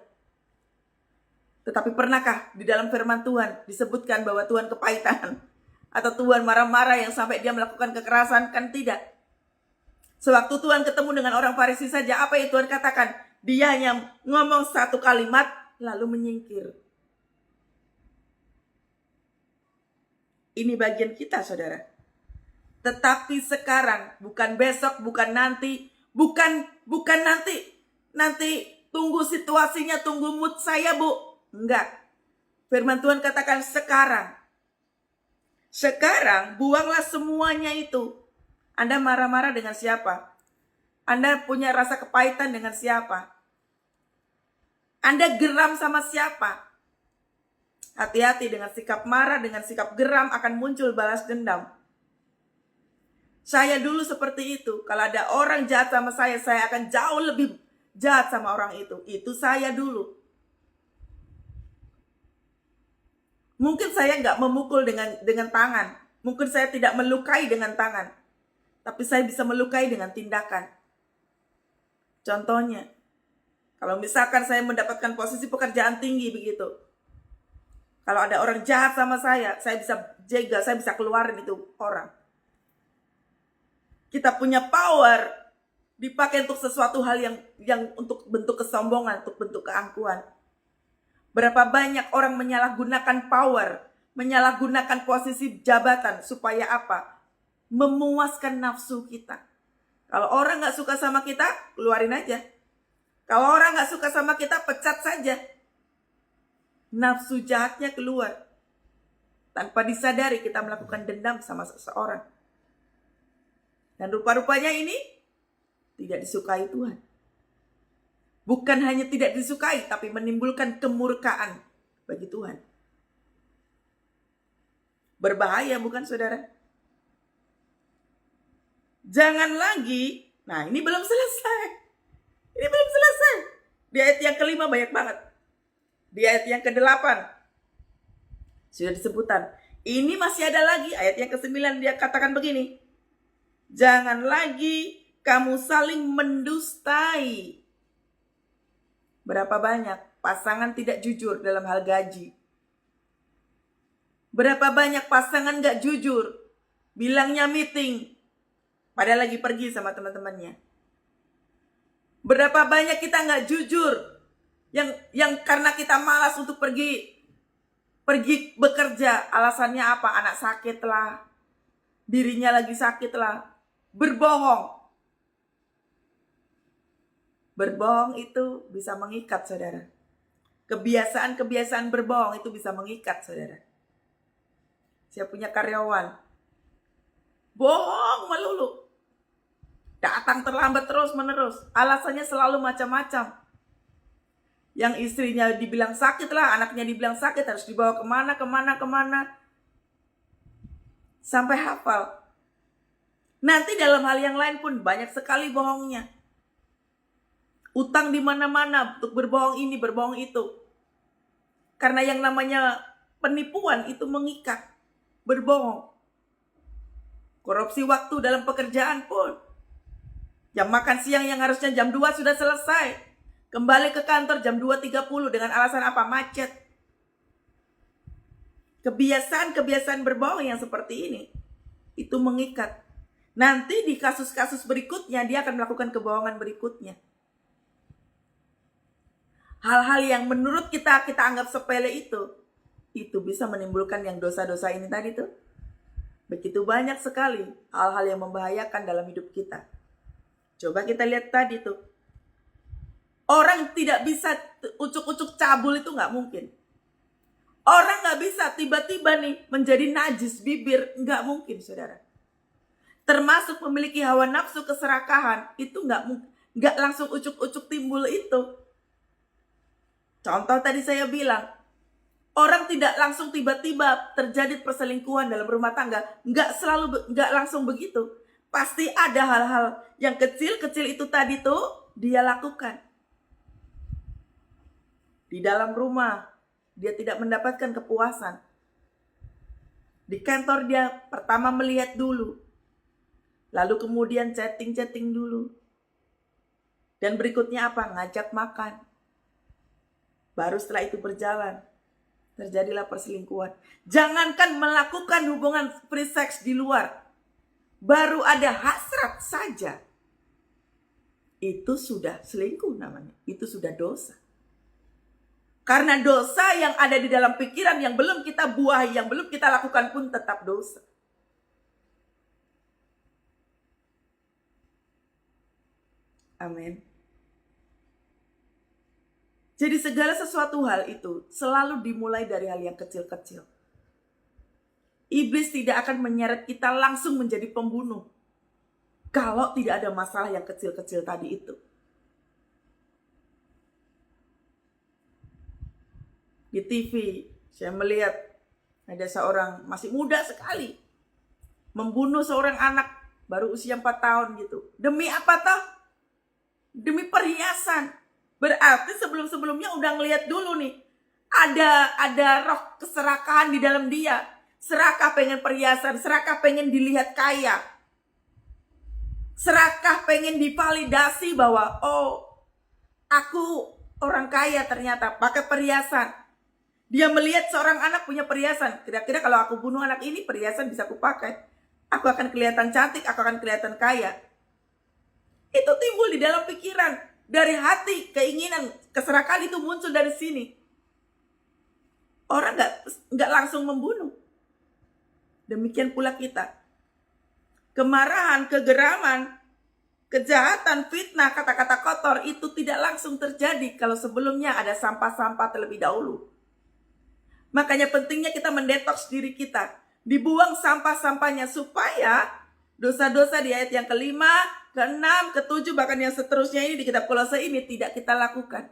Tetapi pernahkah di dalam firman Tuhan disebutkan bahwa Tuhan kepahitan? Atau Tuhan marah-marah yang sampai dia melakukan kekerasan? Kan tidak. Sewaktu Tuhan ketemu dengan orang Farisi saja, apa yang Tuhan katakan? Dia hanya ngomong satu kalimat, lalu menyingkir. Ini bagian kita, saudara. Tetapi sekarang, bukan besok, bukan nanti, bukan nanti tunggu situasinya, tunggu mood saya, Bu. Enggak. Firman Tuhan katakan sekarang. Sekarang buanglah semuanya itu. Anda marah-marah dengan siapa? Anda punya rasa kepahitan dengan siapa? Anda geram sama siapa? Hati-hati dengan sikap marah, dengan sikap geram akan muncul balas dendam. Saya dulu seperti itu. Kalau ada orang jahat sama saya akan jauh lebih jahat sama orang itu. Itu saya dulu. Mungkin saya nggak memukul dengan tangan. Mungkin saya tidak melukai dengan tangan. Tapi saya bisa melukai dengan tindakan. Contohnya, kalau misalkan saya mendapatkan posisi pekerjaan tinggi begitu. Kalau ada orang jahat sama saya bisa jaga, saya bisa keluarin itu orang. Kita punya power dipakai untuk sesuatu hal yang untuk bentuk kesombongan, untuk bentuk keangkuhan. Berapa banyak orang menyalahgunakan power, menyalahgunakan posisi jabatan supaya apa? Memuaskan nafsu kita. Kalau orang gak suka sama kita, keluarin aja. Kalau orang gak suka sama kita, pecat saja. Nafsu jahatnya keluar. Tanpa disadari kita melakukan dendam sama seseorang. Dan rupa-rupanya ini tidak disukai Tuhan. Bukan hanya tidak disukai, tapi menimbulkan kemurkaan bagi Tuhan. Berbahaya bukan, saudara? Jangan lagi, nah ini belum selesai. Ini belum selesai. Di ayat yang kelima banyak banget. Di ayat yang ke-8 sudah disebutkan. Ini masih ada lagi, ayat yang ke-9 dia katakan begini. Jangan lagi kamu saling mendustai. Berapa banyak pasangan tidak jujur dalam hal gaji. Berapa banyak pasangan gak jujur. Bilangnya meeting, padahal lagi pergi sama teman-temannya. Berapa banyak kita gak jujur. Yang karena kita malas untuk pergi bekerja. Alasannya apa? Anak sakit lah. Dirinya lagi sakit lah. Berbohong. Berbohong itu bisa mengikat, saudara. Kebiasaan-kebiasaan berbohong itu bisa mengikat, saudara. Saya punya karyawan. Bohong melulu. Datang terlambat terus-menerus. Alasannya selalu macam-macam. Yang istrinya dibilang sakit lah, anaknya dibilang sakit, harus dibawa kemana. Sampai hafal. Nanti dalam hal yang lain pun banyak sekali bohongnya. Utang di mana-mana untuk berbohong ini, berbohong itu. Karena yang namanya penipuan itu mengikat. Berbohong. Korupsi waktu dalam pekerjaan pun. Jam makan siang yang harusnya jam 2 sudah selesai. Kembali ke kantor jam 2.30 dengan alasan apa? Macet. Kebiasaan-kebiasaan berbohong yang seperti ini, itu mengikat. Nanti di kasus-kasus berikutnya, dia akan melakukan kebohongan berikutnya. Hal-hal yang menurut kita anggap sepele itu bisa menimbulkan yang dosa-dosa ini tadi tuh. Begitu banyak sekali hal-hal yang membahayakan dalam hidup kita. Coba kita lihat tadi tuh. Orang tidak bisa ucuk-ucuk cabul itu nggak mungkin. Orang nggak bisa tiba-tiba nih menjadi najis bibir, nggak mungkin, saudara. Termasuk memiliki hawa nafsu keserakahan, itu nggak langsung ucuk-ucuk timbul itu. Contoh tadi saya bilang, orang tidak langsung tiba-tiba terjadi perselingkuhan dalam rumah tangga, nggak langsung begitu. Pasti ada hal-hal yang kecil-kecil itu tadi tuh dia lakukan. Di dalam rumah, dia tidak mendapatkan kepuasan. Di kantor dia pertama melihat dulu. Lalu kemudian chatting dulu. Dan berikutnya apa? Ngajak makan. Baru setelah itu berjalan, terjadilah perselingkuhan. Jangankan melakukan hubungan free sex di luar. Baru ada hasrat saja. Itu sudah selingkuh namanya. Itu sudah dosa. Karena dosa yang ada di dalam pikiran yang belum kita buahi, yang belum kita lakukan pun tetap dosa. Amin. Jadi segala sesuatu hal itu selalu dimulai dari hal yang kecil-kecil. Iblis tidak akan menyeret kita langsung menjadi pembunuh kalau tidak ada masalah yang kecil-kecil tadi itu. Di TV saya melihat ada seorang masih muda sekali membunuh seorang anak baru usia 4 tahun gitu. Demi apa toh? Demi perhiasan. Berarti sebelum-sebelumnya udah ngelihat dulu nih. Ada roh keserakahan di dalam dia. Serakah pengen perhiasan, serakah pengen dilihat kaya. Serakah pengen divalidasi bahwa oh, aku orang kaya ternyata pakai perhiasan. Dia melihat seorang anak punya perhiasan. Kira-kira kalau aku bunuh anak ini, perhiasan bisa aku pakai. Aku akan kelihatan cantik, aku akan kelihatan kaya. Itu timbul di dalam pikiran. Dari hati, keinginan, keserakahan itu muncul dari sini. Orang nggak langsung membunuh. Demikian pula kita. Kemarahan, kegeraman, kejahatan, fitnah, kata-kata kotor itu tidak langsung terjadi kalau sebelumnya ada sampah-sampah terlebih dahulu. Makanya pentingnya kita mendetoks diri kita. Dibuang sampah-sampahnya supaya dosa-dosa di ayat yang ke-5, ke-6, ke-7, bahkan yang seterusnya ini di kitab Kolose ini tidak kita lakukan.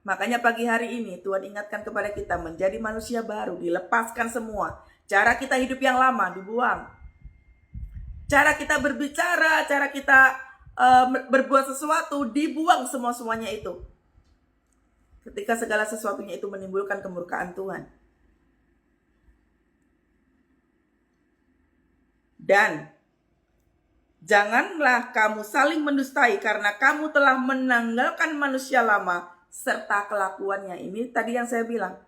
Makanya pagi hari ini Tuhan ingatkan kepada kita menjadi manusia baru, dilepaskan semua. Cara kita hidup yang lama dibuang. Cara kita berbicara, cara kita berbuat sesuatu dibuang semua-semuanya itu. Ketika segala sesuatunya itu menimbulkan kemurkaan Tuhan. Dan janganlah kamu saling mendustai karena kamu telah menanggalkan manusia lama serta kelakuannya. Ini tadi yang saya bilang.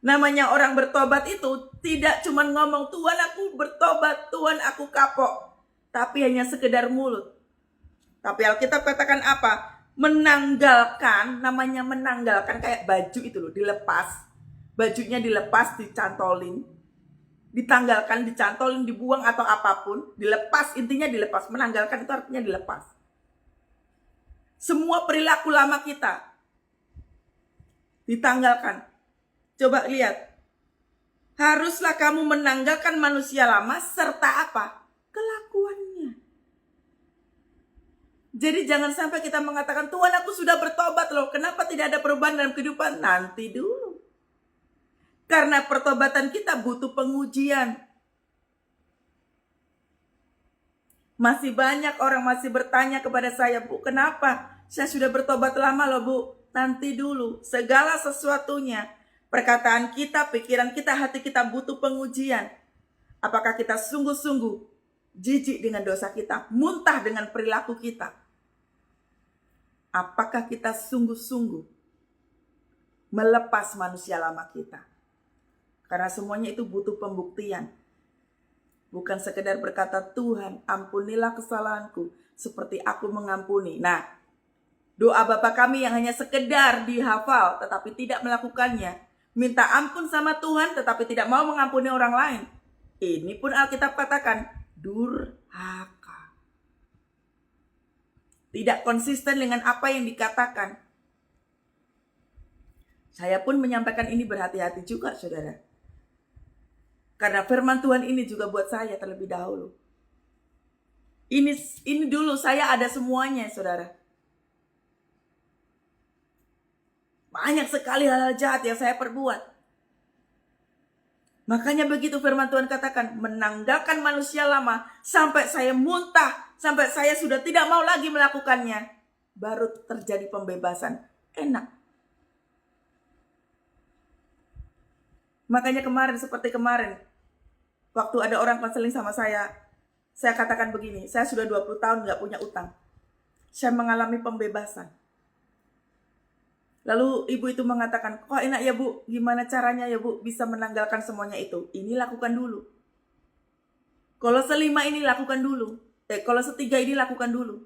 Namanya orang bertobat itu tidak cuma ngomong Tuhan aku bertobat, Tuhan aku kapok. Tapi hanya sekedar mulut. Tapi Alkitab katakan apa? Menanggalkan, namanya menanggalkan kayak baju itu loh, dilepas. Bajunya dilepas, dicantolin. Ditanggalkan, dicantolin, dibuang atau apapun. Dilepas, intinya dilepas. Menanggalkan itu artinya dilepas. Semua perilaku lama kita ditanggalkan. Coba lihat. Haruslah kamu menanggalkan manusia lama serta apa? Kelakuannya. Jadi jangan sampai kita mengatakan, Tuhan aku sudah bertobat loh. Kenapa tidak ada perubahan dalam kehidupan? Nanti dulu. Karena pertobatan kita butuh pengujian. Masih banyak orang masih bertanya kepada saya, Bu, kenapa? Saya sudah bertobat lama loh, Bu. Nanti dulu. Segala sesuatunya, perkataan kita, pikiran kita, hati kita butuh pengujian. Apakah kita sungguh-sungguh jijik dengan dosa kita, muntah dengan perilaku kita? Apakah kita sungguh-sungguh melepas manusia lama kita? Karena semuanya itu butuh pembuktian. Bukan sekedar berkata, Tuhan ampunilah kesalahanku seperti aku mengampuni. Nah, doa Bapa kami yang hanya sekedar dihafal tetapi tidak melakukannya. Minta ampun sama Tuhan tetapi tidak mau mengampuni orang lain. Ini pun Alkitab katakan durhaka. Tidak konsisten dengan apa yang dikatakan. Saya pun menyampaikan ini berhati-hati juga, saudara. Karena firman Tuhan ini juga buat saya terlebih dahulu. Ini dulu saya ada semuanya, saudara. Banyak sekali hal-hal jahat yang saya perbuat. Makanya begitu firman Tuhan katakan, menanggalkan manusia lama sampai saya muntah, sampai saya sudah tidak mau lagi melakukannya. Baru terjadi pembebasan. Enak. Makanya seperti kemarin, waktu ada orang konseling sama saya katakan begini, saya sudah 20 tahun gak punya utang. Saya mengalami pembebasan. Lalu ibu itu mengatakan, kok enak ya bu, gimana caranya ya bu bisa menanggalkan semuanya itu? Ini lakukan dulu. Kolose 5 ini lakukan dulu. Kolose 3 ini lakukan dulu.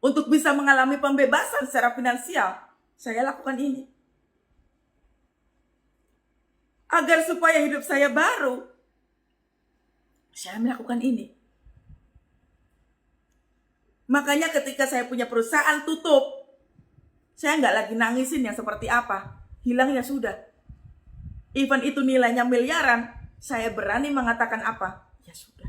Untuk bisa mengalami pembebasan secara finansial, saya lakukan ini. Agar supaya hidup saya baru, saya melakukan ini. Makanya ketika saya punya perusahaan tutup, saya nggak lagi nangisin yang seperti apa. Hilang ya sudah. Even itu nilainya miliaran, saya berani mengatakan apa? Ya sudah.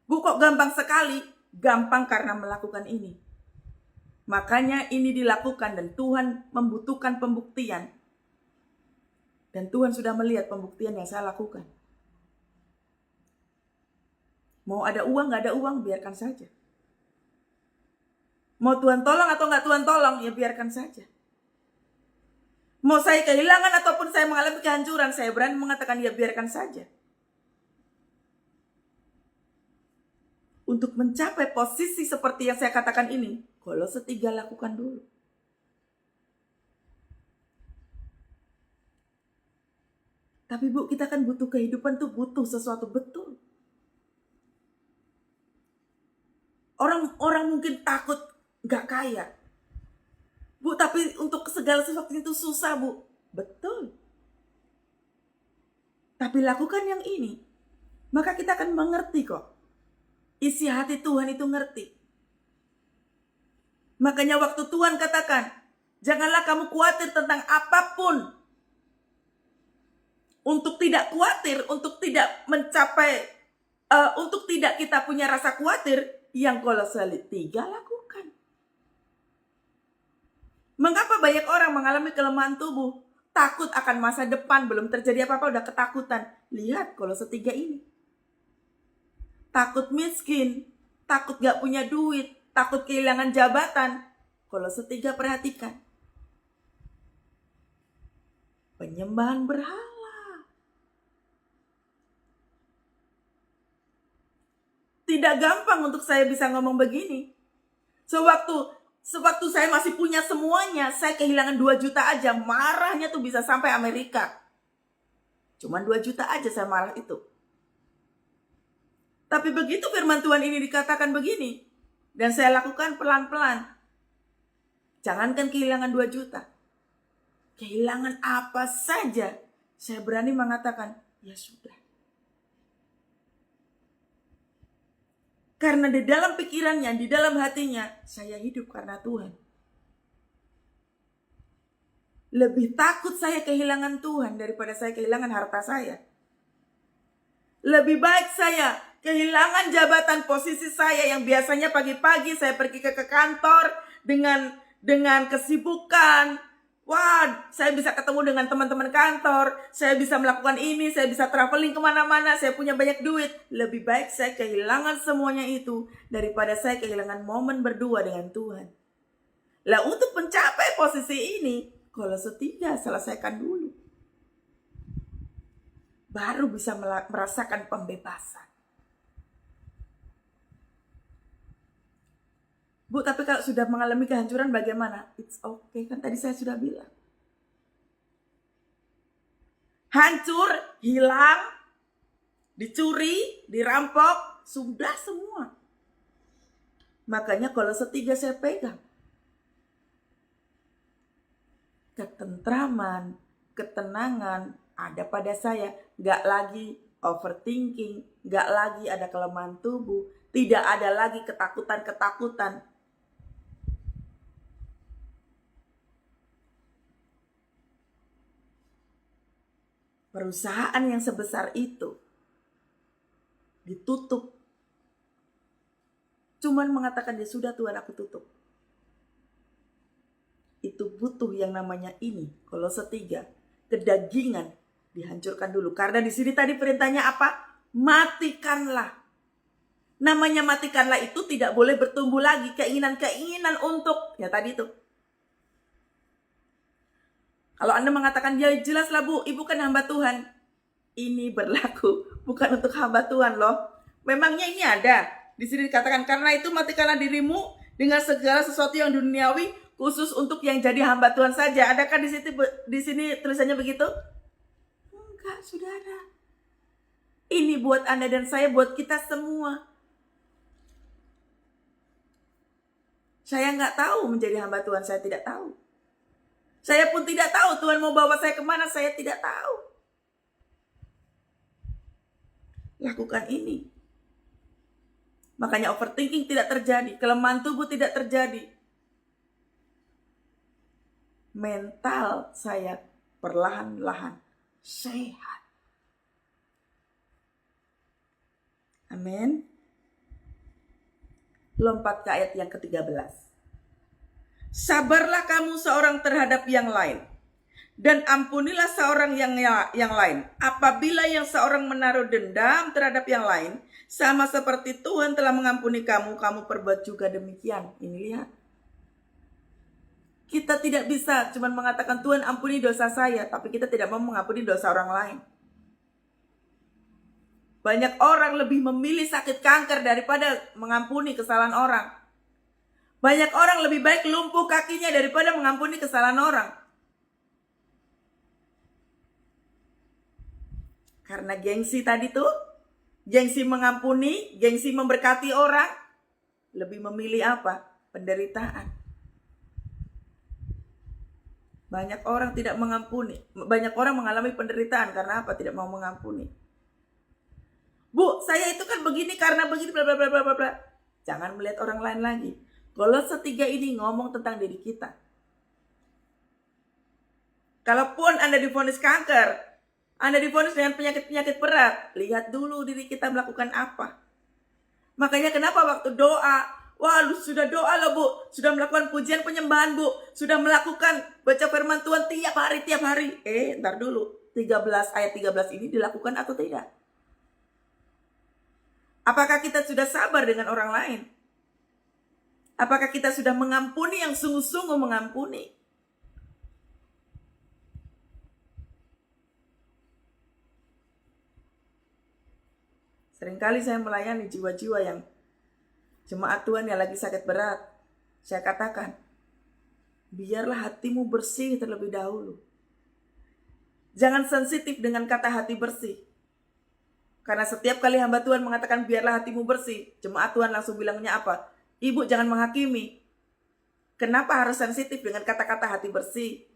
Bu, kok gampang sekali? Gampang karena melakukan ini. Makanya ini dilakukan dan Tuhan membutuhkan pembuktian. Dan Tuhan sudah melihat pembuktian yang saya lakukan. Mau ada uang, nggak ada uang, biarkan saja. Mau Tuhan tolong atau nggak Tuhan tolong, ya biarkan saja. Mau saya kehilangan ataupun saya mengalami kehancuran, saya berani mengatakan ya biarkan saja. Untuk mencapai posisi seperti yang saya katakan ini, Kolose 3 lakukan dulu. Tapi bu, kita kan butuh kehidupan tuh, butuh sesuatu betul. Orang mungkin takut gak kaya. Bu, tapi untuk segala sesuatu itu susah bu. Betul. Tapi lakukan yang ini. Maka kita akan mengerti kok. Isi hati Tuhan itu ngerti. Makanya waktu Tuhan katakan, janganlah kamu khawatir tentang apapun. Untuk tidak khawatir, untuk tidak mencapai, untuk tidak kita punya rasa khawatir, yang Kolose 3 lakukan. Mengapa banyak orang mengalami kelemahan tubuh? Takut akan masa depan, belum terjadi apa-apa udah ketakutan. Lihat Kolose 3 ini. Takut miskin, takut gak punya duit, takut kehilangan jabatan. Kolose 3 perhatikan. Penyembahan berhala. Tidak gampang untuk saya bisa ngomong begini. Sewaktu saya masih punya semuanya, saya kehilangan 2 juta aja, marahnya tuh bisa sampai Amerika. Cuman 2 juta aja saya marah itu. Tapi begitu firman Tuhan ini dikatakan begini, dan saya lakukan pelan-pelan. Jangankan kehilangan 2 juta. Kehilangan apa saja, saya berani mengatakan, ya sudah. Karena di dalam pikirannya, di dalam hatinya, saya hidup karena Tuhan. Lebih takut saya kehilangan Tuhan daripada saya kehilangan harta saya. Lebih baik saya kehilangan jabatan posisi saya yang biasanya pagi-pagi saya pergi ke kantor dengan kesibukan. Wah, saya bisa ketemu dengan teman-teman kantor, saya bisa melakukan ini, saya bisa traveling kemana-mana, saya punya banyak duit. Lebih baik saya kehilangan semuanya itu daripada saya kehilangan momen berdua dengan Tuhan. Lah untuk mencapai posisi ini, Kolose 3 selesaikan dulu. baru bisa merasakan pembebasan. Bu, tapi kalau sudah mengalami kehancuran bagaimana? It's okay, kan tadi saya sudah bilang. Hancur, hilang, dicuri, dirampok, sudah semua. Makanya Kolose 3 saya pegang. Ketentraman, ketenangan ada pada saya. Gak lagi overthinking, gak lagi ada kelemahan tubuh, tidak ada lagi ketakutan-ketakutan. Perusahaan yang sebesar itu ditutup. Cuman mengatakan, ya sudah Tuhan, aku tutup. Itu butuh yang namanya ini, Kolose 3, kedagingan dihancurkan dulu. Karena di sini tadi perintahnya apa? Matikanlah. Namanya matikanlah itu tidak boleh bertumbuh lagi keinginan-keinginan untuk, ya tadi itu. Kalau Anda mengatakan, ya jelaslah Bu, Ibu kan hamba Tuhan. Ini berlaku bukan untuk hamba Tuhan loh. Memangnya ini ada. Di sini dikatakan, karena itu matikanlah dirimu dengan segala sesuatu yang duniawi, khusus untuk yang jadi hamba Tuhan saja. Adakah di sini tulisannya begitu? Enggak, saudara. Ini buat Anda dan saya, buat kita semua. Saya nggak tahu menjadi hamba Tuhan, saya tidak tahu. Saya pun tidak tahu Tuhan mau bawa saya kemana, saya tidak tahu. Lakukan ini. Makanya overthinking tidak terjadi, kelemahan tubuh tidak terjadi. Mental saya perlahan-lahan sehat. Amin. Lompat ke ayat yang ke-13. Sabarlah kamu seorang terhadap yang lain, dan ampunilah seorang yang lain. Apabila yang seorang menaruh dendam terhadap yang lain, sama seperti Tuhan telah mengampuni kamu, kamu perbuat juga demikian. Ini lihat. Kita tidak bisa cuma mengatakan Tuhan ampuni dosa saya, tapi kita tidak mau mengampuni dosa orang lain. Banyak orang lebih memilih sakit kanker daripada mengampuni kesalahan orang. Banyak orang lebih baik lumpuh kakinya daripada mengampuni kesalahan orang. Karena gengsi tadi tuh, gengsi mengampuni, gengsi memberkati orang, lebih memilih apa? Penderitaan. Banyak orang tidak mengampuni, banyak orang mengalami penderitaan karena apa? Tidak mau mengampuni. Bu, saya itu kan begini karena begini bla bla bla bla bla. Jangan melihat orang lain lagi. Kolose 3 ini ngomong tentang diri kita. Kalaupun Anda divonis kanker, Anda divonis dengan penyakit-penyakit berat, lihat dulu diri kita melakukan apa. Makanya kenapa waktu doa, wah lu sudah doa loh Bu, sudah melakukan pujian penyembahan Bu, sudah melakukan baca firman Tuhan tiap hari. Ntar dulu, 13 ayat 13 ini dilakukan atau tidak? Apakah kita sudah sabar dengan orang lain? Apakah kita sudah mengampuni yang sungguh-sungguh mengampuni? Seringkali saya melayani jiwa-jiwa yang jemaat Tuhan yang lagi sakit berat. Saya katakan, biarlah hatimu bersih terlebih dahulu. Jangan sensitif dengan kata hati bersih. Karena setiap kali hamba Tuhan mengatakan biarlah hatimu bersih, jemaat Tuhan langsung bilangnya apa? Ibu jangan menghakimi. Kenapa harus sensitif dengan kata-kata hati bersih?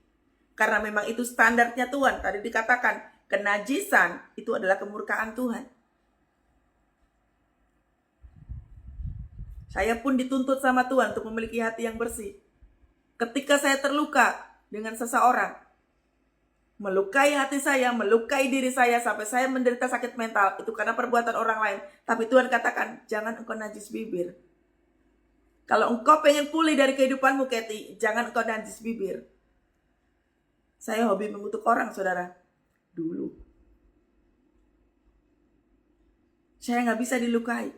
Karena memang itu standarnya Tuhan. Tadi dikatakan kenajisan itu adalah kemurkaan Tuhan. Saya pun dituntut sama Tuhan untuk memiliki hati yang bersih. Ketika saya terluka dengan seseorang, melukai hati saya, melukai diri saya sampai saya menderita sakit mental, itu karena perbuatan orang lain. Tapi Tuhan katakan, jangan engkau najis bibir. Kalau engkau pengen pulih dari kehidupanmu, Kathy, jangan engkau najis bibir. Saya hobi mengutuk orang, saudara. Dulu. Saya gak bisa dilukai.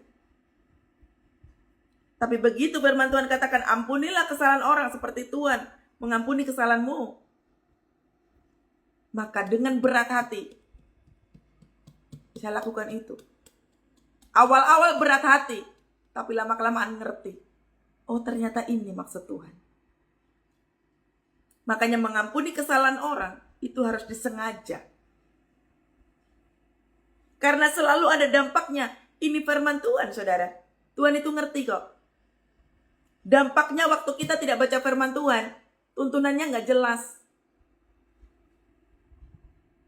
Tapi begitu firman Tuhan katakan, ampunilah kesalahan orang seperti Tuhan mengampuni kesalahanmu. Maka dengan berat hati, Saya lakukan itu. Awal-awal berat hati, tapi lama-kelamaan ngerti. Oh, ternyata ini maksud Tuhan. Makanya mengampuni kesalahan orang itu harus disengaja. Karena selalu ada dampaknya. Ini firman Tuhan, saudara. Tuhan itu ngerti kok. Dampaknya waktu kita tidak baca firman Tuhan, tuntunannya nggak jelas.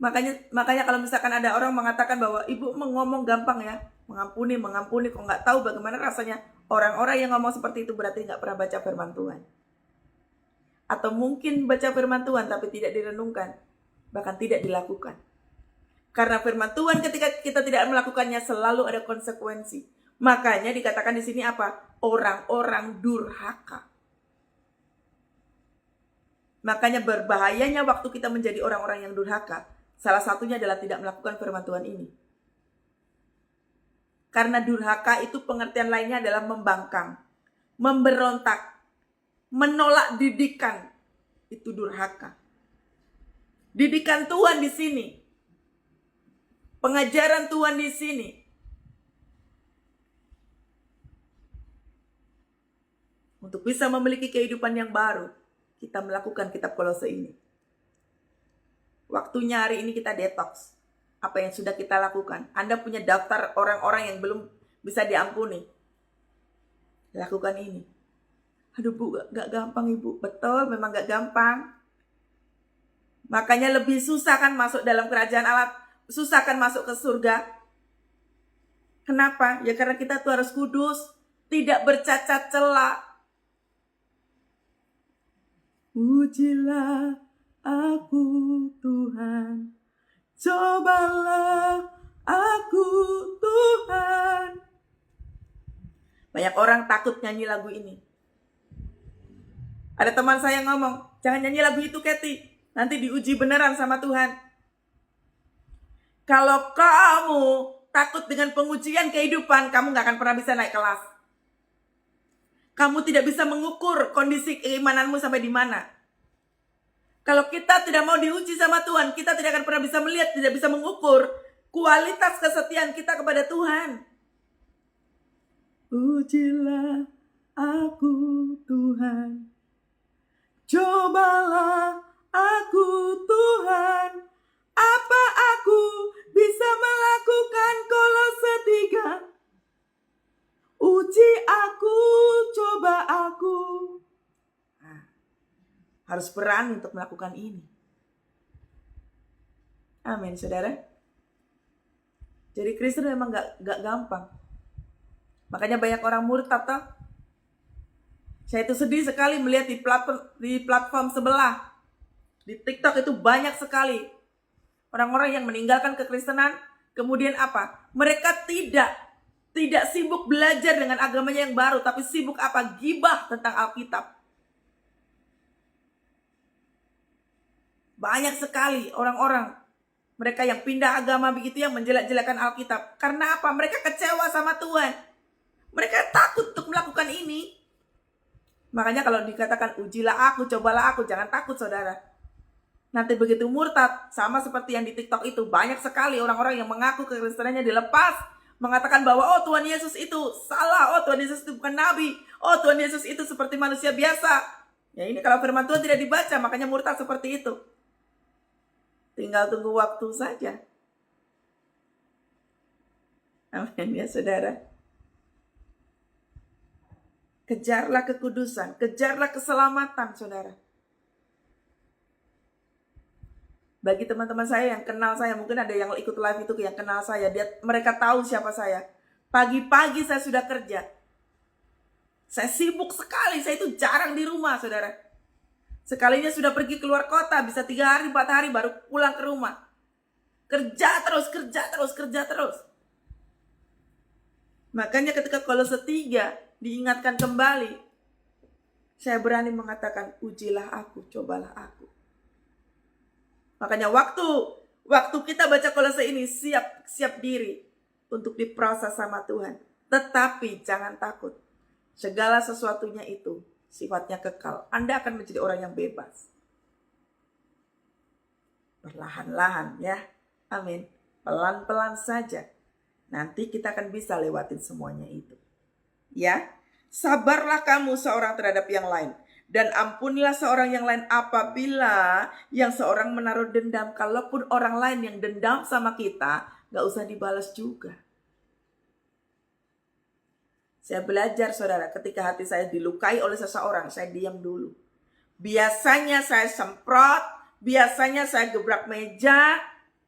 Makanya kalau misalkan ada orang mengatakan bahwa ibu ngomong gampang ya, mengampuni, kok nggak tahu bagaimana rasanya. Orang-orang yang ngomong seperti itu berarti nggak pernah baca firman Tuhan. Atau mungkin baca firman Tuhan tapi tidak direnungkan, bahkan tidak dilakukan. Karena firman Tuhan ketika kita tidak melakukannya selalu ada konsekuensi. Makanya dikatakan di sini apa? Orang-orang durhaka. Makanya berbahayanya waktu kita menjadi orang-orang yang durhaka. Salah satunya adalah tidak melakukan firman Tuhan ini. Karena durhaka itu pengertian lainnya adalah membangkang, memberontak, menolak didikan. Itu durhaka. Didikan Tuhan di sini. Pengajaran Tuhan di sini. Untuk bisa memiliki kehidupan yang baru, kita melakukan kitab Kolose ini. Waktunya hari ini kita detox. Apa yang sudah kita lakukan. Anda punya daftar orang-orang yang belum bisa diampuni. Lakukan ini. Aduh Bu, gak gampang Ibu. Betul, memang gak gampang. Makanya lebih susah kan masuk dalam kerajaan Allah. Susah kan masuk ke surga. Kenapa? Ya karena kita tuh harus kudus. Tidak bercacat celah. Pujilah aku Tuhan, cobalah aku Tuhan. Banyak orang takut nyanyi lagu ini. Ada teman saya ngomong, jangan nyanyi lagu itu Kathy, nanti diuji beneran sama Tuhan. Kalau kamu takut dengan pengujian kehidupan, kamu gak akan pernah bisa naik kelas. Kamu tidak bisa mengukur kondisi keimananmu sampai di mana. Kalau kita tidak mau diuji sama Tuhan, kita tidak akan pernah bisa melihat, tidak bisa mengukur kualitas kesetiaan kita kepada Tuhan. Pujilah aku Tuhan, cobalah aku Tuhan, apa aku bisa melakukan Kolose 3? Uji aku, coba aku. Nah, harus berani untuk melakukan ini. Amin, saudara. Jadi Kristen memang gak gampang. Makanya banyak orang murtad toh. Saya itu sedih sekali melihat di platform sebelah. Di TikTok itu banyak sekali orang-orang yang meninggalkan kekristenan. Kemudian apa? Mereka tidak sibuk belajar dengan agamanya yang baru, tapi sibuk apa? Gibah tentang Alkitab. Banyak sekali orang-orang mereka yang pindah agama begitu yang menjelek-jelekan Alkitab. Karena apa? Mereka kecewa sama Tuhan. Mereka takut untuk melakukan ini. Makanya kalau dikatakan ujilah aku, cobalah aku, jangan takut saudara. Nanti begitu murtad, sama seperti yang di TikTok itu, banyak sekali orang-orang yang mengaku kekristenannya dilepas. Mengatakan bahwa oh Tuhan Yesus itu salah, oh Tuhan Yesus itu bukan nabi, oh Tuhan Yesus itu seperti manusia biasa. Ya ini kalau firman Tuhan tidak dibaca, makanya murtad seperti itu. Tinggal tunggu waktu saja. Amin ya saudara. Kejarlah kekudusan, kejarlah keselamatan saudara. Bagi teman-teman saya yang kenal saya, mungkin ada yang ikut live itu yang kenal saya, mereka tahu siapa saya. Pagi-pagi saya sudah kerja. Saya sibuk sekali, saya itu jarang di rumah saudara. Sekalinya sudah pergi keluar kota, bisa 3 hari, 4 hari baru pulang ke rumah. Kerja terus. Makanya ketika Kolose 3 diingatkan kembali, saya berani mengatakan, ujilah aku, cobalah aku. Makanya waktu kita baca Kolose ini, siap diri untuk diproses sama Tuhan. Tetapi jangan takut. Segala sesuatunya itu sifatnya kekal. Anda akan menjadi orang yang bebas. Perlahan-lahan ya. Amin. Pelan-pelan saja. Nanti kita akan bisa lewatin semuanya itu. Ya, sabarlah kamu seorang terhadap yang lain. Dan ampunilah seorang yang lain apabila yang seorang menaruh dendam. Kalaupun orang lain yang dendam sama kita, gak usah dibalas juga. Saya belajar saudara, ketika hati saya dilukai oleh seseorang, saya diam dulu. Biasanya saya semprot, biasanya saya gebrak meja.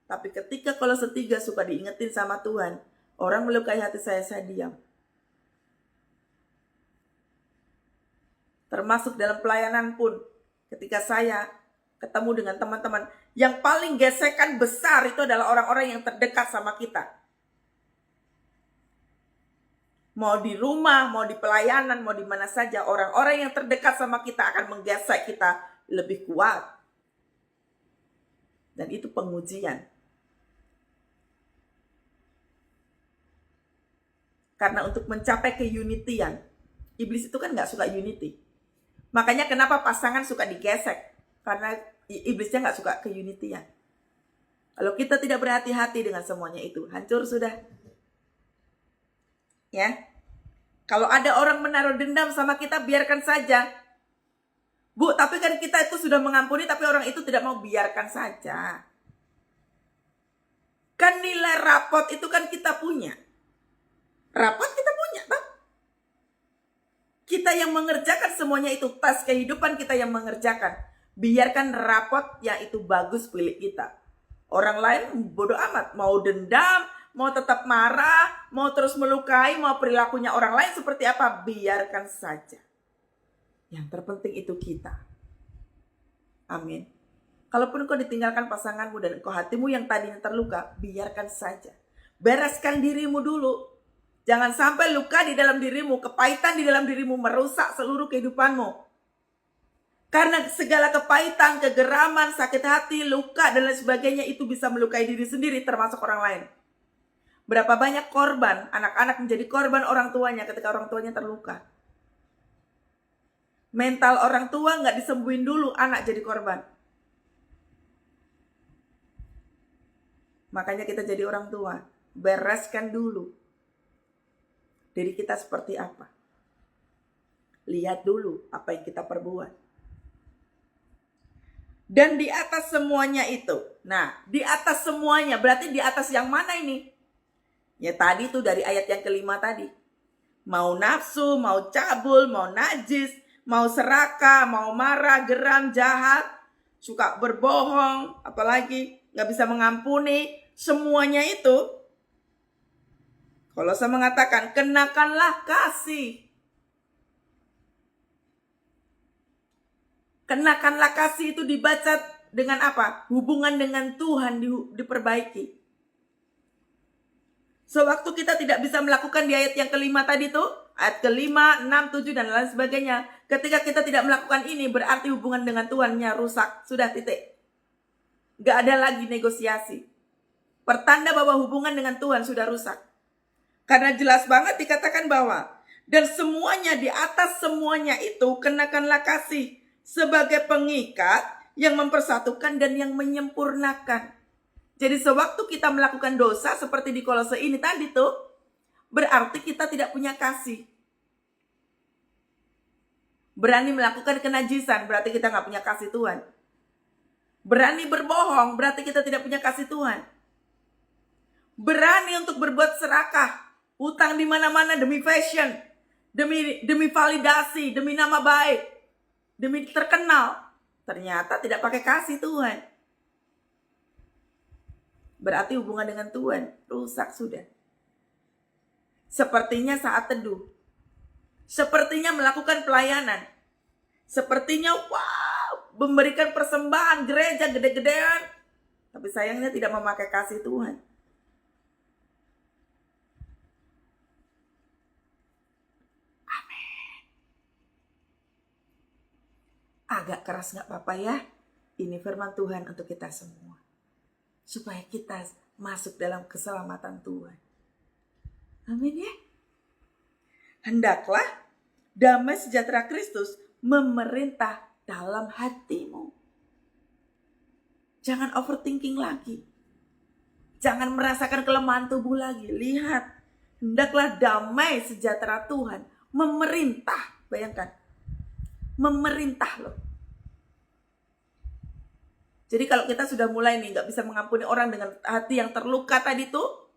Tapi ketika kalau setiga suka diingetin sama Tuhan, orang melukai hati saya diam. Termasuk dalam pelayanan pun, ketika saya ketemu dengan teman-teman, yang paling gesekan besar itu adalah orang-orang yang terdekat sama kita. Mau di rumah, mau di pelayanan, mau di mana saja, orang-orang yang terdekat sama kita akan menggesek kita lebih kuat. Dan itu pengujian. Karena untuk mencapai keunityan, iblis itu kan gak suka unity. Makanya kenapa pasangan suka digesek? Karena iblisnya gak suka keunityan. Kalau kita tidak berhati-hati dengan semuanya itu, hancur sudah. Ya, kalau ada orang menaruh dendam sama kita, biarkan saja. Bu, tapi kan kita itu sudah mengampuni, tapi orang itu tidak mau, biarkan saja. Kan nilai rapot itu kan kita punya. Rapot kita punya, tak? Kita yang mengerjakan semuanya itu, tes kehidupan kita yang mengerjakan. Biarkan rapot yang itu bagus pilih kita. Orang lain bodoh amat, mau dendam, mau tetap marah, mau terus melukai, mau perilakunya orang lain seperti apa, biarkan saja. Yang terpenting itu kita. Amin. Kalaupun kau ditinggalkan pasanganmu dan kau hatimu yang tadinya terluka, biarkan saja. Bereskan dirimu dulu. Jangan sampai luka di dalam dirimu, kepahitan di dalam dirimu merusak seluruh kehidupanmu. Karena segala kepahitan, kegeraman, sakit hati, luka dan lain sebagainya itu bisa melukai diri sendiri termasuk orang lain. Berapa banyak korban, anak-anak menjadi korban orang tuanya ketika orang tuanya terluka. Mental orang tua gak disembuhin dulu, anak jadi korban. Makanya kita jadi orang tua, bereskan dulu diri kita seperti apa. Lihat dulu apa yang kita perbuat. Dan di atas semuanya itu. Nah, di atas semuanya berarti di atas yang mana ini? Ya tadi tuh dari ayat yang kelima tadi. Mau nafsu, mau cabul, mau najis, mau serakah, mau marah, geram, jahat, suka berbohong, apalagi gak bisa mengampuni. Semuanya itu Kolose mengatakan, kenakanlah kasih. Kenakanlah kasih itu dibaca dengan apa? Hubungan dengan Tuhan diperbaiki. Sewaktu kita tidak bisa melakukan di ayat yang kelima tadi tuh, ayat kelima, 6, 7 dan lain sebagainya. Ketika kita tidak melakukan ini, berarti hubungan dengan Tuhannya rusak. Sudah titik. Gak ada lagi negosiasi. Pertanda bahwa hubungan dengan Tuhan sudah rusak. Karena jelas banget dikatakan bahwa dan semuanya di atas semuanya itu kenakanlah kasih sebagai pengikat yang mempersatukan dan yang menyempurnakan. Jadi sewaktu kita melakukan dosa seperti di Kolose ini tadi tuh, berarti kita tidak punya kasih. Berani melakukan kenajisan berarti kita gak punya kasih Tuhan. Berani berbohong berarti kita tidak punya kasih Tuhan. Berani untuk berbuat serakah, hutang di mana-mana demi fashion, demi validasi, demi nama baik, demi terkenal. Ternyata tidak pakai kasih Tuhan. Berarti hubungan dengan Tuhan rusak sudah. Sepertinya saat teduh. Sepertinya melakukan pelayanan. Sepertinya memberikan persembahan gereja gede-gedean. Tapi sayangnya tidak memakai kasih Tuhan. Agak keras gak apa-apa ya. Ini firman Tuhan untuk kita semua. Supaya kita masuk dalam keselamatan Tuhan. Amin ya. Hendaklah damai sejahtera Kristus memerintah dalam hatimu. Jangan overthinking lagi. Jangan merasakan kelemahan tubuh lagi. Lihat, hendaklah damai sejahtera Tuhan memerintah. Bayangkan, memerintah loh. Jadi kalau kita sudah mulai nih gak bisa mengampuni orang dengan hati yang terluka tadi tuh,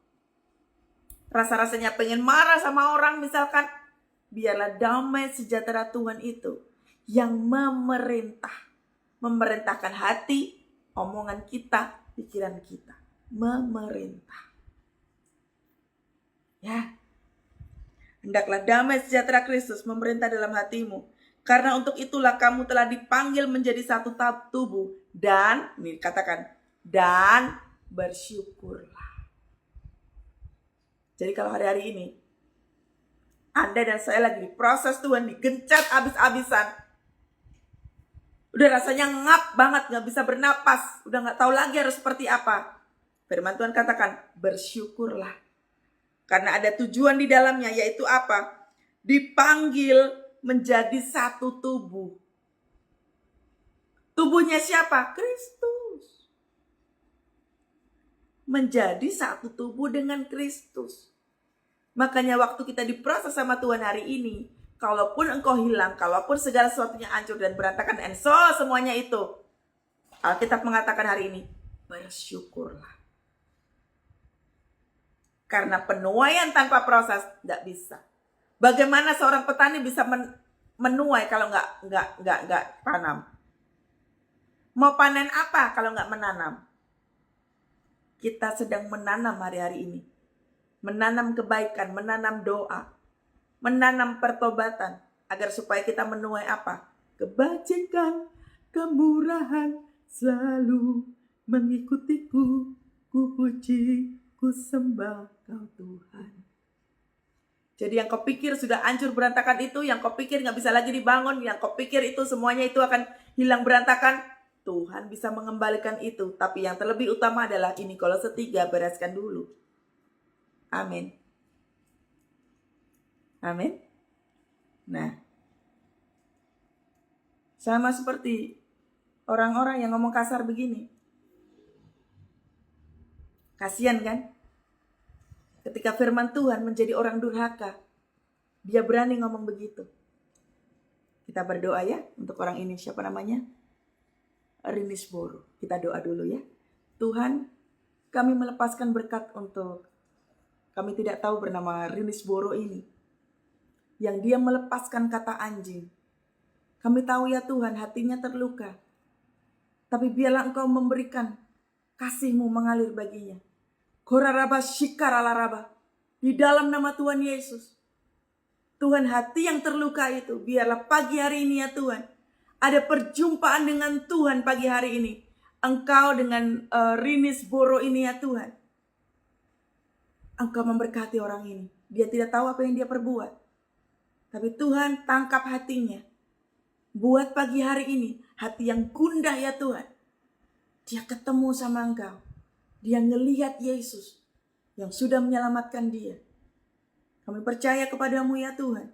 rasa-rasanya pengen marah sama orang misalkan, biarlah damai sejahtera Tuhan itu yang memerintahkan hati, omongan kita, pikiran kita. Memerintah. Ya. Hendaklah damai sejahtera Kristus memerintah dalam hatimu. Karena untuk itulah kamu telah dipanggil menjadi satu tubuh. Dan, ini katakan, dan bersyukurlah. Jadi kalau hari-hari ini, Anda dan saya lagi diproses Tuhan, digencet abis-abisan. Udah rasanya ngap banget, gak bisa bernapas. Udah gak tahu lagi harus seperti apa. Firman Tuhan katakan, bersyukurlah. Karena ada tujuan di dalamnya, yaitu apa? Dipanggil menjadi satu tubuh. Tubuhnya siapa? Kristus. Menjadi satu tubuh dengan Kristus. Makanya waktu kita diproses sama Tuhan hari ini, kalaupun engkau hilang, kalaupun segala sesuatunya hancur dan berantakan, and so semuanya itu, Alkitab mengatakan hari ini, bersyukurlah. Karena penuaian tanpa proses tidak bisa. Bagaimana seorang petani bisa menuai kalau nggak tanam? Mau panen apa kalau nggak menanam? Kita sedang menanam hari-hari ini. Menanam kebaikan, menanam doa, menanam pertobatan. Agar supaya kita menuai apa? Kebajikan, kemurahan selalu mengikutiku. Ku puji, ku sembah kau Tuhan. Jadi yang kau pikir sudah hancur berantakan itu, yang kau pikir gak bisa lagi dibangun, yang kau pikir itu semuanya itu akan hilang berantakan, Tuhan bisa mengembalikan itu. Tapi yang terlebih utama adalah ini, Kolose 3, bereskan dulu. Amin. Amin. Nah, sama seperti orang-orang yang ngomong kasar begini. Kasian kan? Ketika firman Tuhan menjadi orang durhaka, dia berani ngomong begitu. Kita berdoa ya untuk orang ini. Siapa namanya? Rinisboro. Kita doa dulu ya. Tuhan, kami melepaskan berkat untuk kami tidak tahu bernama Rinisboro ini. Yang dia melepaskan kata anjing. Kami tahu ya Tuhan, hatinya terluka. Tapi biarlah Engkau memberikan kasih-Mu mengalir baginya. Koraraba shikaralaraba. Di dalam nama Tuhan Yesus. Tuhan, hati yang terluka itu, biarlah pagi hari ini ya Tuhan, ada perjumpaan dengan Tuhan pagi hari ini. Engkau dengan Rinisboro ini ya Tuhan. Engkau memberkati orang ini. Dia tidak tahu apa yang dia perbuat. Tapi Tuhan tangkap hatinya. Buat pagi hari ini, hati yang gundah ya Tuhan. Dia ketemu sama Engkau. Dia ngelihat Yesus yang sudah menyelamatkan dia. Kami percaya kepadamu ya Tuhan.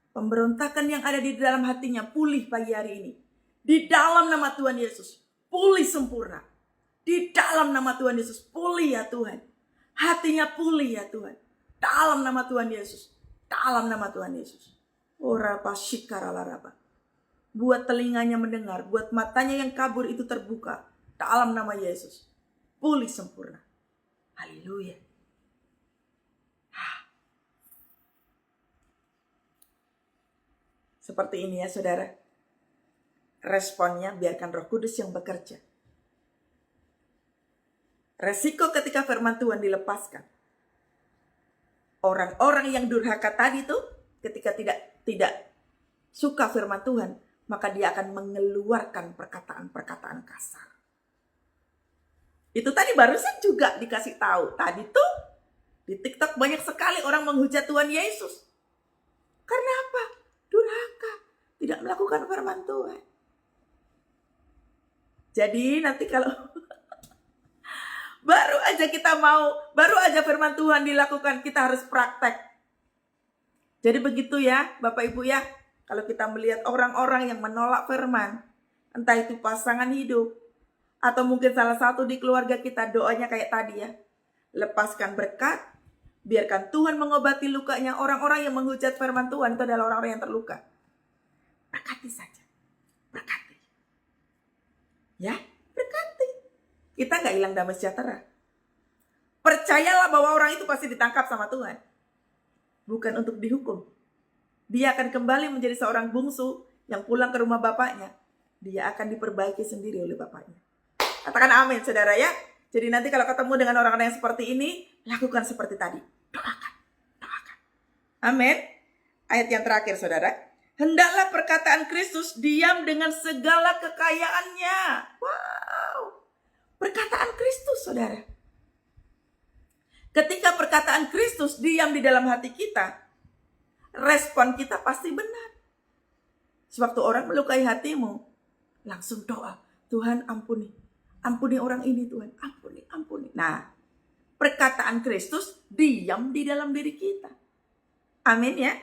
Pemberontakan yang ada di dalam hatinya pulih pagi hari ini. Di dalam nama Tuhan Yesus, pulih sempurna. Di dalam nama Tuhan Yesus, pulih ya Tuhan. Hatinya pulih ya Tuhan. Dalam nama Tuhan Yesus. Dalam nama Tuhan Yesus. Orapa shikaralaraba. Buat telinganya mendengar, buat matanya yang kabur itu terbuka. Dalam nama Yesus. Pulih sempurna. Haleluya. Seperti ini ya saudara. Responnya biarkan Roh Kudus yang bekerja. Resiko ketika firman Tuhan dilepaskan. Orang-orang yang durhaka tadi tuh ketika tidak suka firman Tuhan, maka dia akan mengeluarkan perkataan-perkataan kasar. Itu tadi barusan juga dikasih tahu. Tadi tuh di TikTok banyak sekali orang menghujat Tuhan Yesus. Karena apa? Durhaka. Tidak melakukan firman Tuhan. Jadi nanti kalau baru aja firman Tuhan dilakukan, kita harus praktek. Jadi begitu ya Bapak Ibu ya. Kalau kita melihat orang-orang yang menolak firman, entah itu pasangan hidup, atau mungkin salah satu di keluarga kita doanya kayak tadi ya. lepaskan berkat, biarkan Tuhan mengobati lukanya. Orang-orang yang menghujat firman Tuhan itu adalah orang-orang yang terluka. Berkati saja, berkati. Ya, berkati. Kita gak hilang damai sejahtera. Percayalah bahwa orang itu pasti ditangkap sama Tuhan. Bukan untuk dihukum. Dia akan kembali menjadi seorang bungsu yang pulang ke rumah bapaknya. Dia akan diperbaiki sendiri oleh bapaknya. Katakan amin, saudara ya. Jadi nanti kalau ketemu dengan orang-orang yang seperti ini, lakukan seperti tadi. Doakan, doakan. Amin. Ayat yang terakhir, saudara. Hendaklah perkataan Kristus diam dengan segala kekayaannya. Wow. Perkataan Kristus, saudara. Ketika perkataan Kristus diam di dalam hati kita, respon kita pasti benar. Sewaktu orang melukai hatimu, langsung doa. Tuhan ampuni. Ampuni orang ini Tuhan. Ampuni, ampuni. Nah, perkataan Kristus diam di dalam diri kita. Amin ya.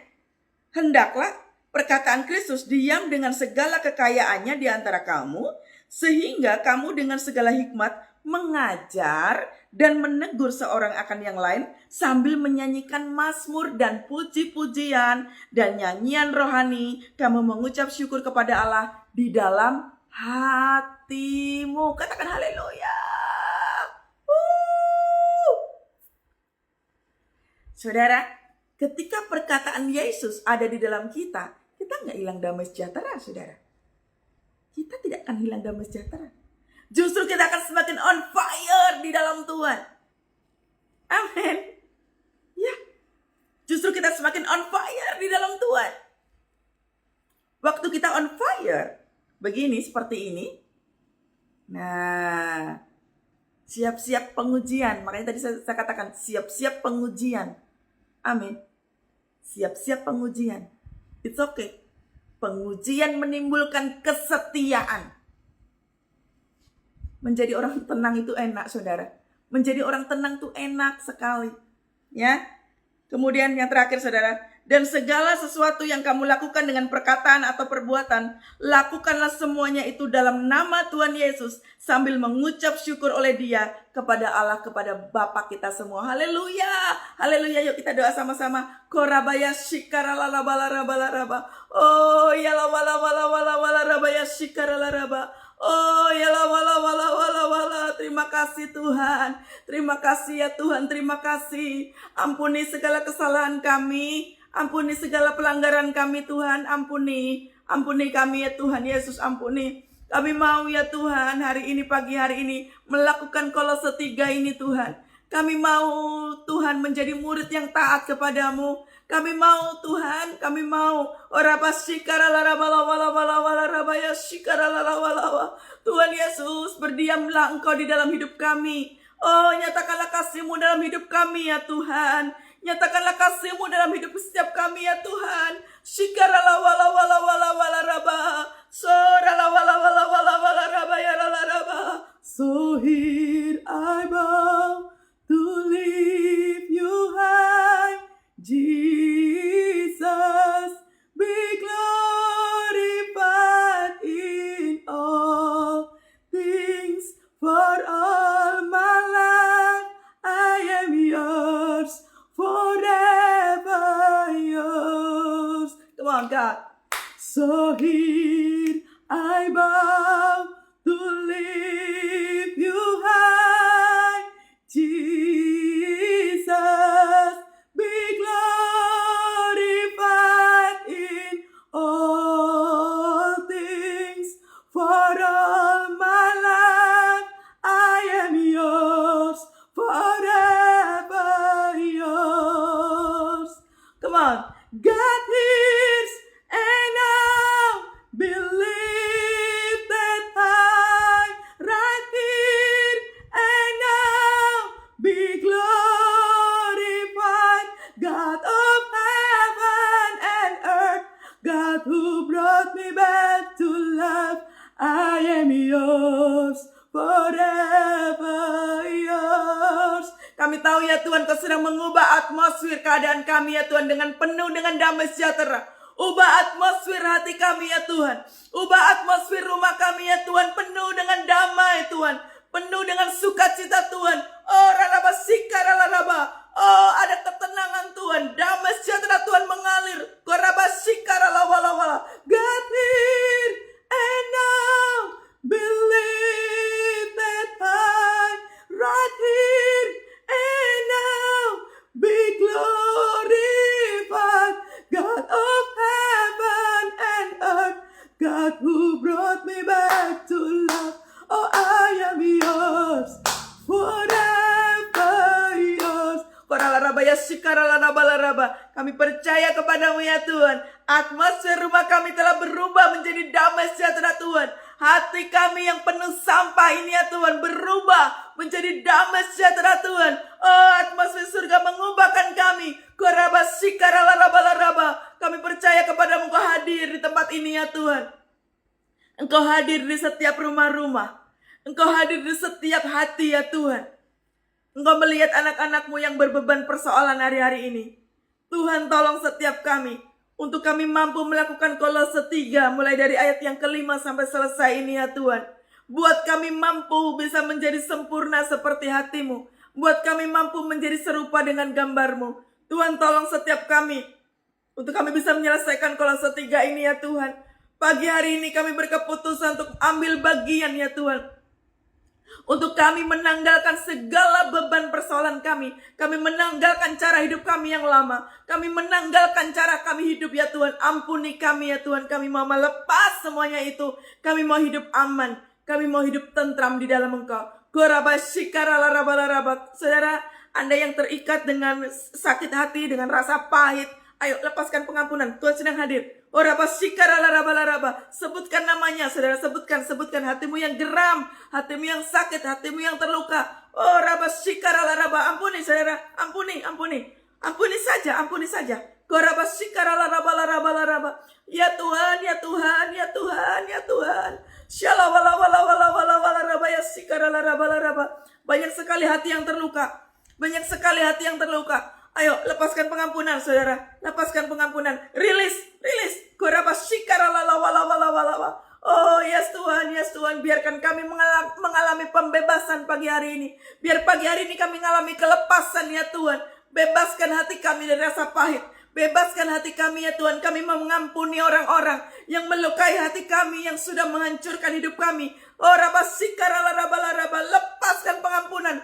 Hendaklah perkataan Kristus diam dengan segala kekayaannya di antara kamu, sehingga kamu dengan segala hikmat mengajar dan menegur seorang akan yang lain sambil menyanyikan mazmur dan puji-pujian dan nyanyian rohani. Kamu mengucap syukur kepada Allah di dalam hatimu. Katakan haleluya. Saudara, ketika perkataan Yesus ada di dalam kita, kita nggak hilang damai sejahtera, saudara. Kita tidak akan hilang damai sejahtera. Justru kita akan semakin on fire di dalam Tuhan. Amin. Ya, justru kita semakin on fire di dalam Tuhan. Waktu kita on fire, begini, seperti ini. Nah, siap-siap pengujian. Makanya tadi saya katakan, siap-siap pengujian. Amin. Siap-siap pengujian. It's okay. Pengujian menimbulkan kesetiaan. Menjadi orang tenang itu enak, saudara. Menjadi orang tenang itu enak sekali. Ya. Kemudian yang terakhir, saudara. Dan segala sesuatu yang kamu lakukan dengan perkataan atau perbuatan, lakukanlah semuanya itu dalam nama Tuhan Yesus, sambil mengucap syukur oleh Dia kepada Allah, kepada Bapa kita semua. Haleluya. Haleluya. Yuk kita doa sama-sama. Korabaya shikaralabalarabalaraba. Oh ya la wala wala wala wala rabaya shikaralaraba. Oh ya la wala wala wala wala. Terima kasih Tuhan. Terima kasih ya Tuhan. Terima kasih. Ampuni segala kesalahan kami. Ampuni segala pelanggaran kami Tuhan. Ampuni. Ampuni kami ya Tuhan Yesus. Ampuni. Kami mau ya Tuhan hari ini, pagi hari ini melakukan Kolose 3 ini Tuhan. Kami mau Tuhan menjadi murid yang taat kepadamu. Kami mau Tuhan, kami mau. Tuhan Yesus, berdiamlah Engkau di dalam hidup kami. Oh, nyatakanlah kasih-Mu dalam hidup kami ya Tuhan. Nyatakanlah kasih-Mu dalam hidup setiap kami ya Tuhan. So here I bow to lift you high, Jesus, be glorified in all things. For all my life I am yours, forever yours. Come on, God. So here I bow to lift you high, Jesus, be glorified in all things. For all my life I am yours, forever yours. Come on. God hears and now be lifted high, right here and now be glorified. God of heaven and earth, God who brought me back to life, I am yours, forever yours. Kami tahu ya Tuhan, Kau sedang mengubah atmosfer keadaan kami ya Tuhan dengan penuh dengan damai sejahtera. Ubah atmosfer hati kami ya Tuhan. Ubah atmosfer rumah kami ya Tuhan, penuh dengan damai Tuhan. penuh dengan sukacita Tuhan. Oh raraba sikara laraba. Oh ada ketenangan Tuhan, damai sejahtera Tuhan mengalir. Koraba sikara lawala. God here and now, believe that I right here and now be glorified. God of heaven and earth, God who brought me back to life. Oh, I am yours, forever yours. Kami percaya kepadamu ya Tuhan. Atmosfer rumah kami telah berubah menjadi damai sejahtera Tuhan. Hati kami yang penuh sampah ini ya Tuhan berubah menjadi damai sejahtera Tuhan. Oh atmosfer surga mengubahkan kami. Kami percaya kepadamu Engkau hadir di tempat ini ya Tuhan. Engkau hadir di setiap rumah-rumah. Engkau hadir di setiap hati ya Tuhan. Engkau melihat anak-anakmu yang berbeban persoalan hari-hari ini. Tuhan tolong setiap kami. Untuk kami mampu melakukan Kolose 3 mulai dari ayat yang ke-5 sampai selesai ini ya Tuhan. Buat kami mampu bisa menjadi sempurna seperti hatimu. Buat kami mampu menjadi serupa dengan gambarmu. Tuhan tolong setiap kami. Untuk kami bisa menyelesaikan Kolose 3 ini ya Tuhan. Pagi hari ini kami berkeputusan untuk ambil bagian ya Tuhan. Untuk kami menanggalkan segala beban persoalan kami. Kami menanggalkan cara hidup kami yang lama. Kami menanggalkan cara kami hidup ya Tuhan. Ampuni kami ya Tuhan. Kami mau melepas semuanya itu. Kami mau hidup aman. Kami mau hidup tentram di dalam Engkau. Saudara, Anda yang terikat dengan sakit hati, dengan rasa pahit, ayo lepaskan pengampunan. Tuhan sedang hadir. Sebutkan namanya, saudara, sebutkan hatimu yang geram, hatimu yang sakit, hatimu yang terluka. Ampuni saudara, ampuni saja. Ya Tuhan. Banyak sekali hati yang terluka. Ayo lepaskan pengampunan saudara. Lepaskan pengampunan. Rilis. Oh yes Tuhan. Biarkan kami mengalami pembebasan pagi hari ini. Biar pagi hari ini kami mengalami kelepasan ya Tuhan. Bebaskan hati kami dari rasa pahit. Bebaskan hati kami ya Tuhan. Kami mau mengampuni orang-orang yang melukai hati kami, yang sudah menghancurkan hidup kami. Oh lepaskan pengampunan.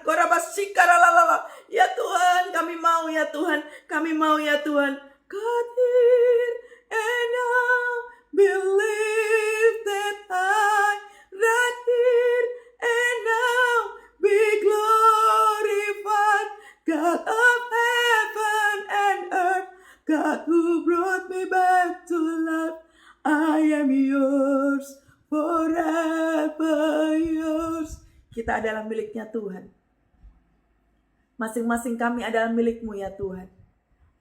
Ya Tuhan, kami mau ya Tuhan. God here and now, believe that I right here and now be glorified. God of heaven and earth, God who brought me back to life, I am yours, forever yours. Kita adalah miliknya Tuhan. Masing-masing kami adalah milik-Mu ya Tuhan.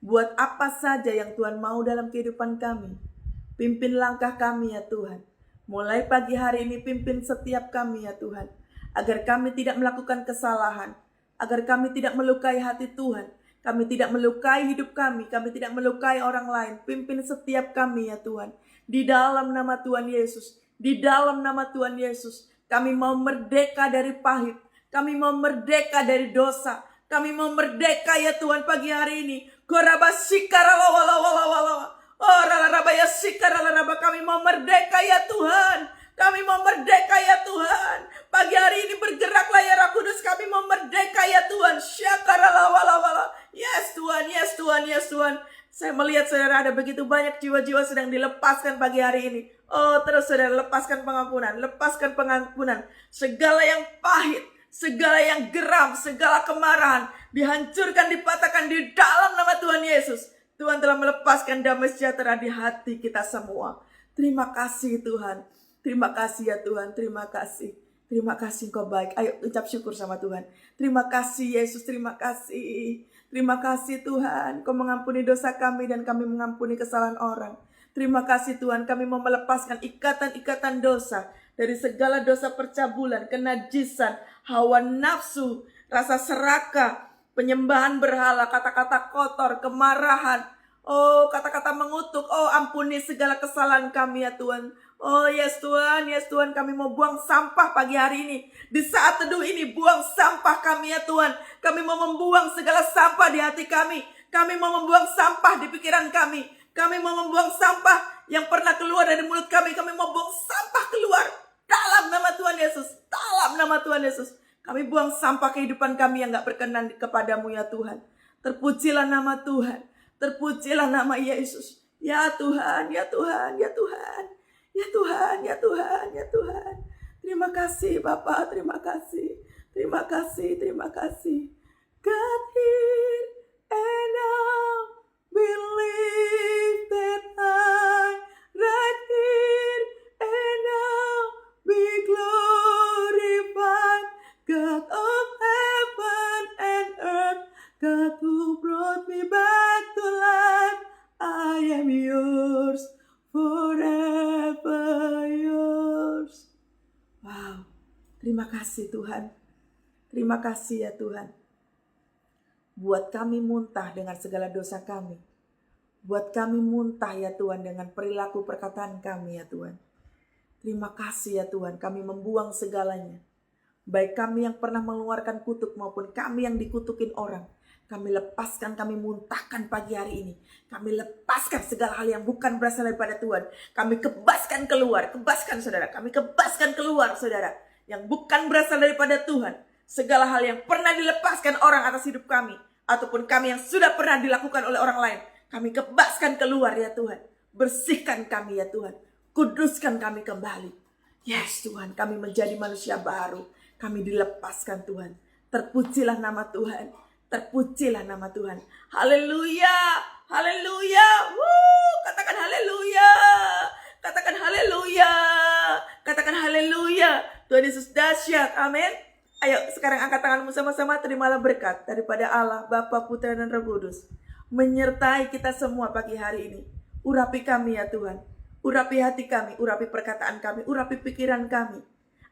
Buat apa saja yang Tuhan mau dalam kehidupan kami. Pimpin langkah kami ya Tuhan. Mulai pagi hari ini pimpin setiap kami ya Tuhan. Agar kami tidak melakukan kesalahan. Agar kami tidak melukai hati Tuhan. Kami tidak melukai hidup kami. Kami tidak melukai orang lain. Pimpin setiap kami ya Tuhan. Di dalam nama Tuhan Yesus. Di dalam nama Tuhan Yesus. Kami mau merdeka dari pahit. Kami mau merdeka dari dosa. Kami mau merdeka ya Tuhan pagi hari ini. Kami mau merdeka ya Tuhan. Kami mau merdeka ya Tuhan. Pagi hari ini bergeraklah ya Roh Kudus. Kami mau merdeka ya Tuhan. Yes Tuhan. Saya melihat saudara ada begitu banyak jiwa-jiwa sedang dilepaskan pagi hari ini. Oh terus saudara lepaskan pengampunan. Segala yang pahit, segala yang geram, segala kemarahan dihancurkan, dipatahkan di dalam nama Tuhan Yesus. Tuhan telah melepaskan damai sejahtera di hati kita semua. Terima kasih Tuhan. Terima kasih ya Tuhan. Terima kasih Engkau baik. Ayo ucap syukur sama Tuhan. Terima kasih Yesus. Terima kasih Tuhan. Kau mengampuni dosa kami dan kami mengampuni kesalahan orang. Terima kasih Tuhan. Kami mau melepaskan ikatan-ikatan dosa. Dari segala dosa percabulan, kenajisan, hawa nafsu, rasa serakah, penyembahan berhala, kata-kata kotor, kemarahan. Oh, kata-kata mengutuk. Oh, ampuni segala kesalahan kami ya Tuhan. Oh, yes Tuhan, kami mau buang sampah pagi hari ini. Di saat teduh ini, buang sampah kami ya Tuhan. Kami mau membuang segala sampah di hati kami. Kami mau membuang sampah di pikiran kami. Kami mau membuang sampah yang pernah keluar dari mulut kami. Kami mau buang sampah keluar. Dalam nama Tuhan Yesus. Dalam nama Tuhan Yesus. Kami buang sampah kehidupan kami yang gak berkenan kepadamu ya Tuhan. Terpujilah nama Tuhan. Terpujilah nama Yesus. Ya Tuhan, ya Tuhan, ya Tuhan. Ya Tuhan, ya Tuhan, ya Tuhan. Terima kasih Bapa, terima kasih. Terima kasih, terima kasih. God here and now be lifted high. Right here and now be glorified. God of heaven and earth, God who brought me back to life, I am yours, forever yours. Wow, terima kasih Tuhan. Terima kasih ya Tuhan. Buat kami muntah dengan segala dosa kami. Buat kami muntah ya Tuhan dengan perilaku perkataan kami ya Tuhan. Terima kasih ya Tuhan, kami membuang segalanya. Baik kami yang pernah mengeluarkan kutuk maupun kami yang dikutukin orang. Kami lepaskan, kami muntahkan pagi hari ini. Kami lepaskan segala hal yang bukan berasal daripada Tuhan. Kami kebaskan keluar, kebaskan saudara. Kami kebaskan keluar saudara. Yang bukan berasal daripada Tuhan. Segala hal yang pernah dilepaskan orang atas hidup kami. Ataupun kami yang sudah pernah dilakukan oleh orang lain. Kami kebaskan keluar ya Tuhan. Bersihkan kami ya Tuhan. Kuduskan kami kembali. Yes Tuhan, kami menjadi manusia baru. Kami dilepaskan Tuhan. Terpujilah nama Tuhan. Terpujilah nama Tuhan. Haleluya. Haleluya. Katakan haleluya. Katakan haleluya. Katakan haleluya. Tuhan Yesus dahsyat. Amin. Ayo sekarang angkat tanganmu sama-sama. Terimalah berkat daripada Allah, Bapa, Putra, dan Roh Kudus. Menyertai kita semua pagi hari ini. Urapi kami ya Tuhan. Urapi hati kami. Urapi perkataan kami. Urapi pikiran kami.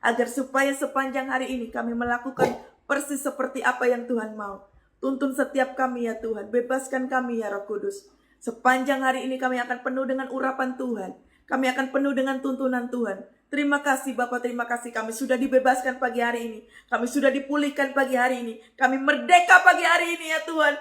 Agar supaya sepanjang hari ini kami melakukan persis seperti apa yang Tuhan mau. Tuntun setiap kami ya Tuhan. Bebaskan kami ya Roh Kudus. Sepanjang hari ini kami akan penuh dengan urapan Tuhan. Kami akan penuh dengan tuntunan Tuhan. Terima kasih Bapak, terima kasih. Kami sudah dibebaskan pagi hari ini. Kami sudah dipulihkan pagi hari ini. Kami merdeka pagi hari ini ya Tuhan.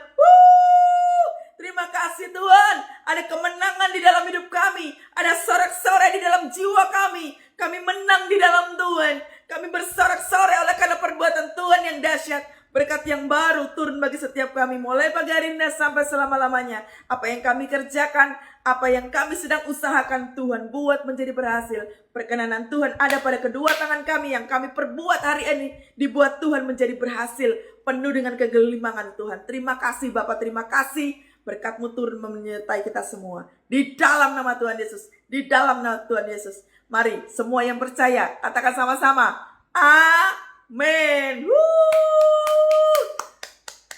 Terima kasih Tuhan. Ada kemenangan di dalam hidup kami. Ada sorak-sorai di dalam jiwa kami. Kami menang di dalam Tuhan. Kami bersorak-sorai oleh karena perbuatan Tuhan yang dahsyat. Berkat yang baru turun bagi setiap kami. Mulai pagi hari ini sampai selama-lamanya. Apa yang kami kerjakan, apa yang kami sedang usahakan Tuhan buat menjadi berhasil. Perkenanan Tuhan ada pada kedua tangan kami. Yang kami perbuat hari ini dibuat Tuhan menjadi berhasil. Penuh dengan kegelimangan Tuhan. Terima kasih Bapak, terima kasih. Berkat-Mu turun menyertai kita semua. Di dalam nama Tuhan Yesus. Di dalam nama Tuhan Yesus. Mari semua yang percaya katakan sama-sama. Amin.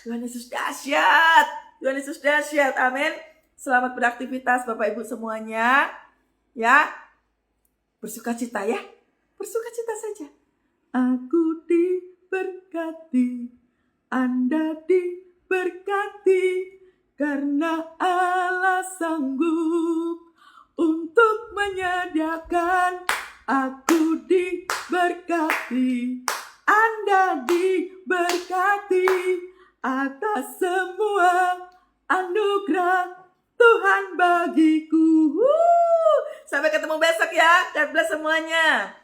Tuhan Yesus dahsyat. Tuhan Yesus dahsyat. Amin. Selamat beraktivitas Bapak Ibu semuanya. Ya. Bersukacita ya. Bersukacita saja. Aku diberkati. Anda diberkati. Karena Allah sanggup untuk menyediakan. Aku diberkati. Anda diberkati. Atas semua anugerah Tuhan bagiku. Sampai ketemu besok ya. God bless semuanya.